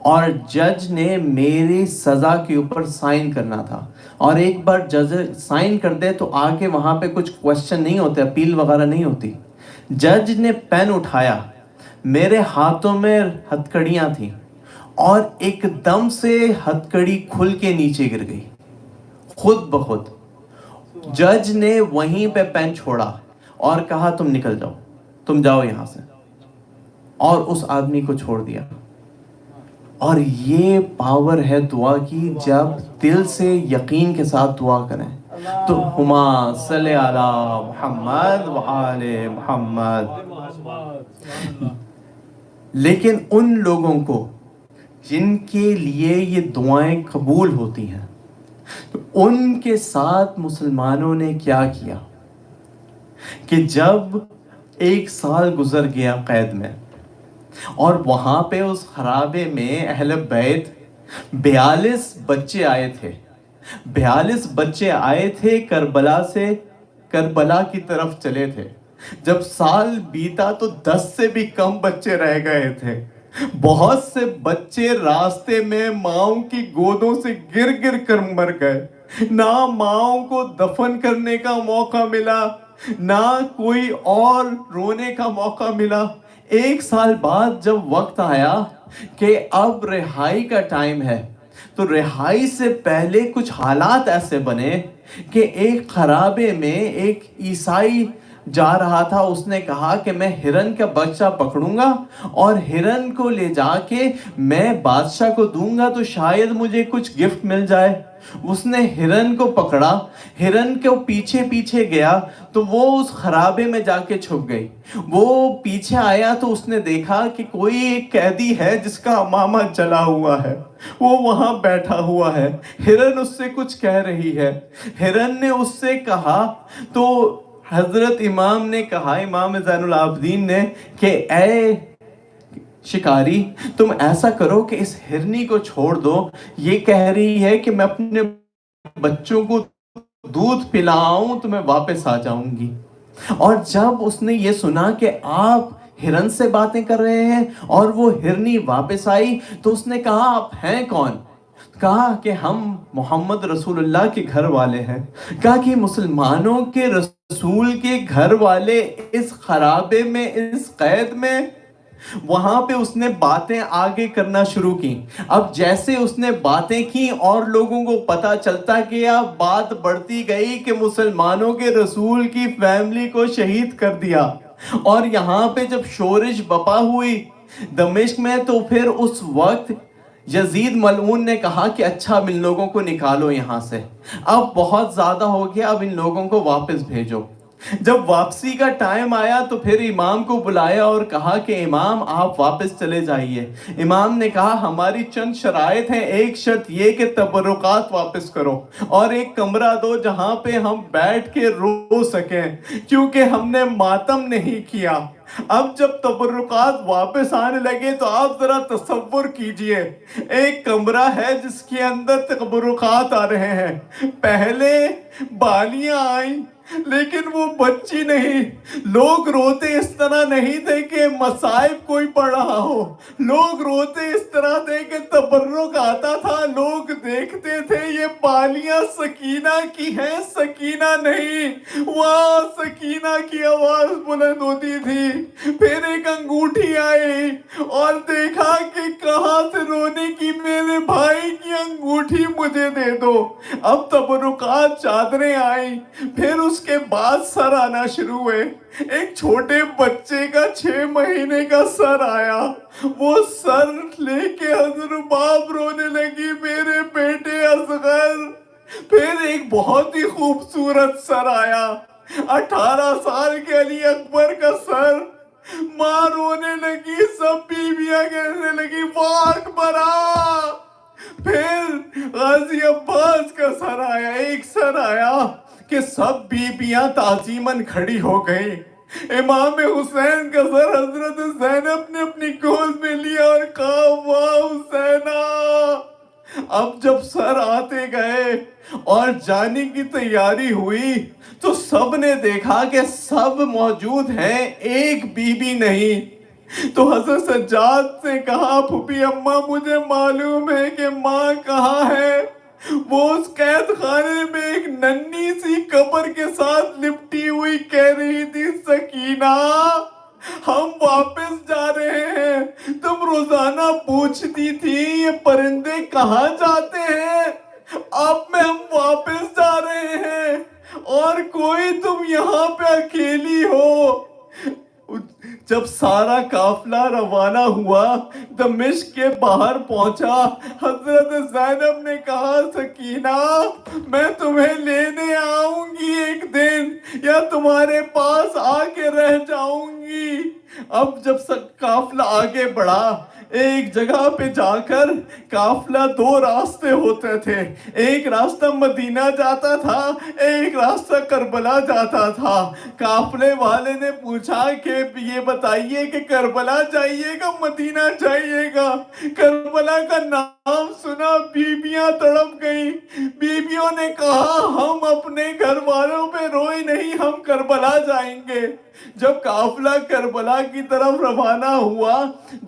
اور جج نے میری سزا کے اوپر سائن کرنا تھا, اور ایک بار جج سائن کر دے تو آگے وہاں پہ کچھ کوشچن نہیں ہوتے, اپیل وغیرہ نہیں ہوتی. جج نے پین اٹھایا, میرے ہاتھوں میں ہتھکڑیاں تھیں اور ایک دم سے ہتھکڑی کھل کے نیچے گر گئی خود بخود. جج نے وہیں پہ پین چھوڑا اور کہا تم نکل جاؤ, تم جاؤ یہاں سے, اور اس آدمی کو چھوڑ دیا. اور یہ پاور ہے دعا کی, جب دل سے یقین کے ساتھ دعا کریں. تو ہما صلی علی محمد وآل محمد. لیکن ان لوگوں کو جن کے لیے یہ دعائیں قبول ہوتی ہیں, تو ان کے ساتھ مسلمانوں نے کیا کیا کہ جب 1 سال گزر گیا قید میں, اور وہاں پہ اس خرابے میں اہل بیت 42 بچے آئے تھے, 42 بچے آئے تھے کربلا سے, کربلا کی طرف چلے تھے. جب سال بیتا تو 10 سے بھی کم بچے رہ گئے تھے. بہت سے بچے راستے میں ماؤں کی گودوں سے گر گر کر مر گئے. نہ ماؤں کو دفن کرنے کا موقع ملا, نہ کوئی اور رونے کا موقع ملا. 1 سال بعد جب وقت آیا کہ اب رہائی کا ٹائم ہے, تو رہائی سے پہلے کچھ حالات ایسے بنے کہ ایک خرابے میں ایک عیسائی جا رہا تھا. اس نے کہا کہ میں ہرن کا بچہ پکڑوں گا اور ہرن کو لے جا کے میں بادشاہ کو دوں گا تو شاید مجھے کچھ گفٹ مل جائے. اس نے ہرن کو پکڑا, ہرن کو پیچھے پیچھے گیا تو وہ اس خرابے میں جا کے چھپ گئی. وہ پیچھے آیا تو اس نے دیکھا کہ کوئی ایک قیدی ہے جس کا امامہ جلا ہوا ہے, وہ وہاں بیٹھا ہوا ہے. ہرن اس سے کچھ کہہ رہی ہے. ہرن نے اس سے کہا تو حضرت امام نے کہا, امام زین العابدین نے, کہ اے شکاری تم ایسا کرو کہ اس ہرنی کو چھوڑ دو, یہ کہہ رہی ہے کہ میں اپنے بچوں کو دودھ پلاؤں تو میں واپس آ جاؤں گی. اور جب اس نے یہ سنا کہ آپ ہرن سے باتیں کر رہے ہیں اور وہ ہرنی واپس آئی, تو اس نے کہا آپ ہیں کون؟ کہا کہ ہم محمد رسول اللہ کے گھر والے ہیں. کہا کہ مسلمانوں کے رسول کے گھر والے اس خرابے میں, اس قید میں. وہاں پہ اس نے باتیں آگے کرنا شروع کی. اب جیسے اس نے باتیں کی اور لوگوں کو پتا چلتا گیا, بات بڑھتی گئی کہ مسلمانوں کے رسول کی فیملی کو شہید کر دیا. اور یہاں پہ جب شورش بپا ہوئی دمشق میں, تو پھر اس وقت یزید ملعون نے کہا کہ اچھا اب ان لوگوں کو نکالو یہاں سے, اب بہت زیادہ ہو گیا, اب ان لوگوں کو واپس بھیجو. جب واپسی کا ٹائم آیا تو پھر امام کو بلایا اور کہا کہ امام آپ واپس چلے جائیے. امام نے کہا ہماری چند شرائط ہیں, ایک شرط یہ کہ تبرکات واپس کرو اور ایک کمرہ دو جہاں پہ ہم بیٹھ کے رو سکیں, کیونکہ ہم نے ماتم نہیں کیا. اب جب تبرکات واپس آنے لگے تو آپ ذرا تصور کیجئے, ایک کمرہ ہے جس کے اندر تبرکات آ رہے ہیں. پہلے بالیاں آئیں لیکن وہ بچی نہیں. لوگ روتے اس طرح نہیں تھے کہ مصائب کوئی پڑھ رہا ہو, لوگ روتے اس طرح تھے کہ تبرک آتا تھا. لوگ دیکھتے تھے یہ بالیاں سکینہ کی ہیں, سکینہ نہیں. وہاں سکینہ کی آواز بلند ہوتی تھی. پھر ایک انگوٹھی آئی اور دیکھا کہ کہاں سے رونے کی, میرے بھائی کی انگوٹھی مجھے دے دو. اب تبرکات چادریں آئیں, پھر اس کے بعد سر آنا شروع ہوئے. ایک چھوٹے بچے کا 6 مہینے کا سر آیا. وہ سر لے کے حضرت باپ رونے لگی, میرے بیٹے اصغر. پھر ایک بہت ہی خوبصورت سر آیا, 18 سال کے علی اکبر کا سر. ماں رونے لگی, سب بیویاں کہنے لگی واہ اکبر. پھر غازی عباس کا سر آیا، ایک سر آیا کہ سب بیبیاں تعظیماً کھڑی ہو گئی. امام حسین کا سر حضرت زینب نے اپنی گود میں لیا اور کہا واہ حسینہ. اب جب سر آتے گئے اور جانے کی تیاری ہوئی تو سب نے دیکھا کہ سب موجود ہیں، ایک بی بی نہیں. تو حضرت سجاد سے کہا پھوپھی اماں مجھے معلوم ہے کہ ماں کہاں ہے. وہ اس قید خانے میں ایک ننھی سی قبر کے ساتھ لپٹی ہوئی کہہ رہی تھی سکینہ ہم واپس جا رہے ہیں. تم روزانہ پوچھتی تھی یہ پرندے کہاں جاتے ہیں، اب میں ہم واپس جا رہے ہیں اور کوئی تم یہاں پہ اکیلی ہو. جب سارا قافلہ روانہ ہوا دمشق کے باہر پہنچا، حضرت زینب نے کہا سکینہ میں تمہیں لینے آؤں گی ایک دن یا تمہارے پاس آ کے رہ جاؤں گی. اب جب قافلہ آگے بڑھا، ایک جگہ پہ جا کر قافلہ دو راستے ہوتے تھے، ایک راستہ مدینہ جاتا تھا، ایک راستہ کربلا جاتا تھا. قافلے والے نے پوچھا کہ یہ بتائیے کہ کربلا جائیے گا مدینہ جائیے گا. کربلا کا نام سنا بیبیاں تڑپ گئیں. بیبیوں نے کہا ہم اپنے گھر والوں پہ روئے نہیں، ہم کربلا جائیں گے. جب قافلہ کربلا کی طرف روانہ ہوا،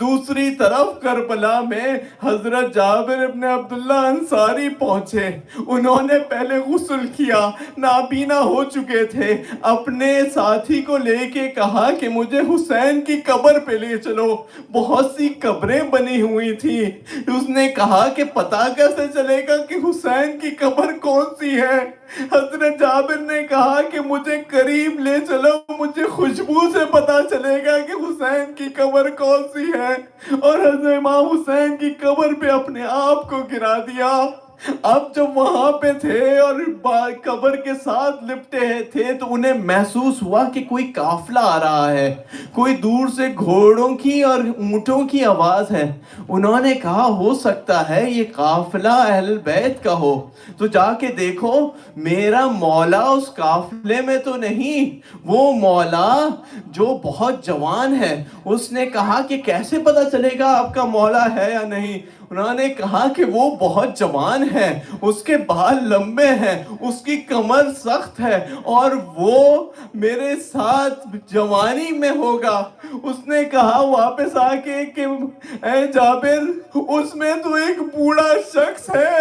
دوسری طرف کربلا میں حضرت جابر ابن عبداللہ انصاری پہنچے. انہوں نے پہلے غسل کیا، نابینا ہو چکے تھے. اپنے ساتھی کو لے کے کہا کہ مجھے حسین کی قبر پہ لے چلو. بہت سی قبریں بنی ہوئی تھی. اس نے کہا کہ پتہ کیسے چلے گا کہ حسین کی قبر کون سی ہے. حضرت جابر نے کہا کہ مجھے قریب لے چلو، مجھے خوشبو سے پتہ چلے گا کہ حسین کی قبر کون سی ہے. اور حضرت امام حسین کی قبر پہ اپنے آپ کو گرا دیا. اب جب وہاں پہ تھے اور قبر کے ساتھ لپٹے تھے تو انہیں محسوس ہوا کہ کوئی قافلہ آ رہا ہے، کوئی دور سے گھوڑوں کی اور اونٹوں کی آواز ہے. انہوں نے کہا ہو سکتا ہے یہ قافلہ اہل بیت کا ہو. تو جا کے دیکھو میرا مولا اس قافلے میں تو نہیں. وہ مولا جو بہت جوان ہے. اس نے کہا کہ کیسے پتہ چلے گا آپ کا مولا ہے یا نہیں. انہوں نے کہا کہ وہ بہت جوان ہے، اس کے بال لمبے ہیں، اس کی کمر سخت ہے اور وہ میرے ساتھ جوانی میں ہوگا. اس نے کہا واپس آ کے کہ اے جابر اس میں تو ایک بوڑھا شخص ہے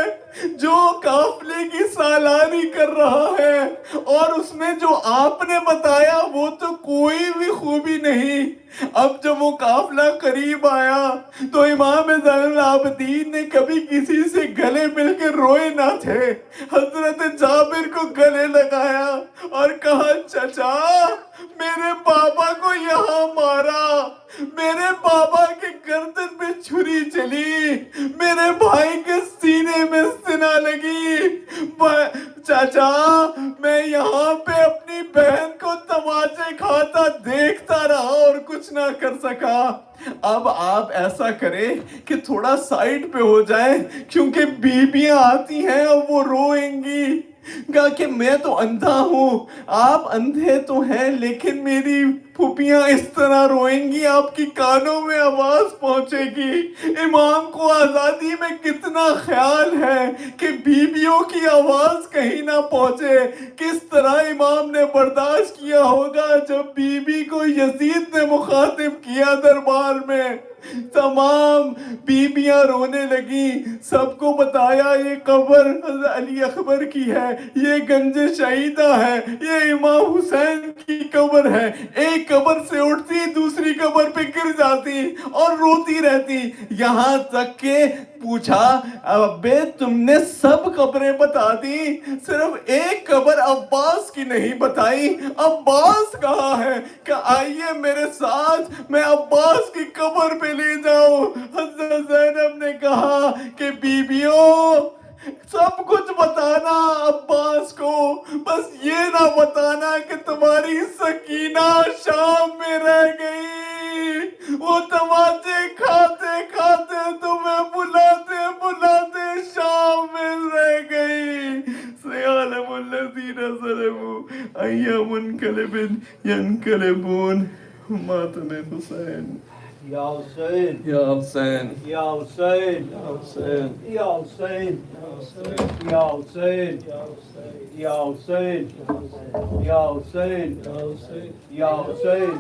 جو قافلے کی سالاری کر رہا ہے اور اس میں جو آپ نے بتایا وہ تو کوئی بھی خوبی نہیں. اب جب وہ قافلہ قریب آیا تو امام زین العابدین نے کبھی کسی سے گلے مل کے روئے نہ تھے. حضرت جابر کو گلے لگایا اور کہا چچا میرے بابا کو یہاں مارا، میرے بابا کے گردن پہ چھری چلی، میرے بھائی کے سینے میں سنا لگی. چچا میں یہاں پہ اپنی بہن کو تماچے کھاتا دیکھتا رہا اور کچھ نہ کر سکا. اب آپ ایسا کریں کہ تھوڑا سائڈ پہ ہو جائیں کیونکہ بیبیاں آتی ہیں اور وہ روئیں گی. کہا کہ میں تو اندھا ہوں، آپ اندھے تو ہیں لیکن میری پھوپھیاں اس طرح روئیں گی آپ کی کانوں میں آواز پہنچے گی. امام کو آزادی میں کتنا خیال ہے کہ بیویوں کی آواز کہیں نہ پہنچے. کس طرح امام نے برداشت کیا ہوگا جب بیوی کو یزید نے مخاطب کیا دربار میں. تمام بیبیاں رونے لگی. سب کو بتایا یہ قبر حضرت علی اکبر کی ہے، یہ گنج شہیدہ ہے، یہ امام حسین کی قبر ہے. ایک قبر سے اٹھتی دوسری قبر پہ گر جاتی اور روتی رہتی. یہاں تک کہ پوچھا ابے تم نے سب قبریں بتا دی، صرف ایک قبر عباس کی نہیں بتائی. عباس کہاں ہے؟ کہ آئیے میرے ساتھ میں عباس کی قبر پہ لے جاؤ. حضرت زینب نے کہا کہ بیبیوں سب کچھ بتانا عباس کو، بس یہ نہ بتانا کہ تمہاری سکینہ شام میں رہ گئی. وہ تماچے کھاتے کھاتے تمہیں بلاتے بلاتے الذين ظلموا أي منقلب ينقلبون ماتم حسین یا حسین یا حسین یا حسین یا حسین یا حسین یا حسین یا حسین یا حسین یا حسین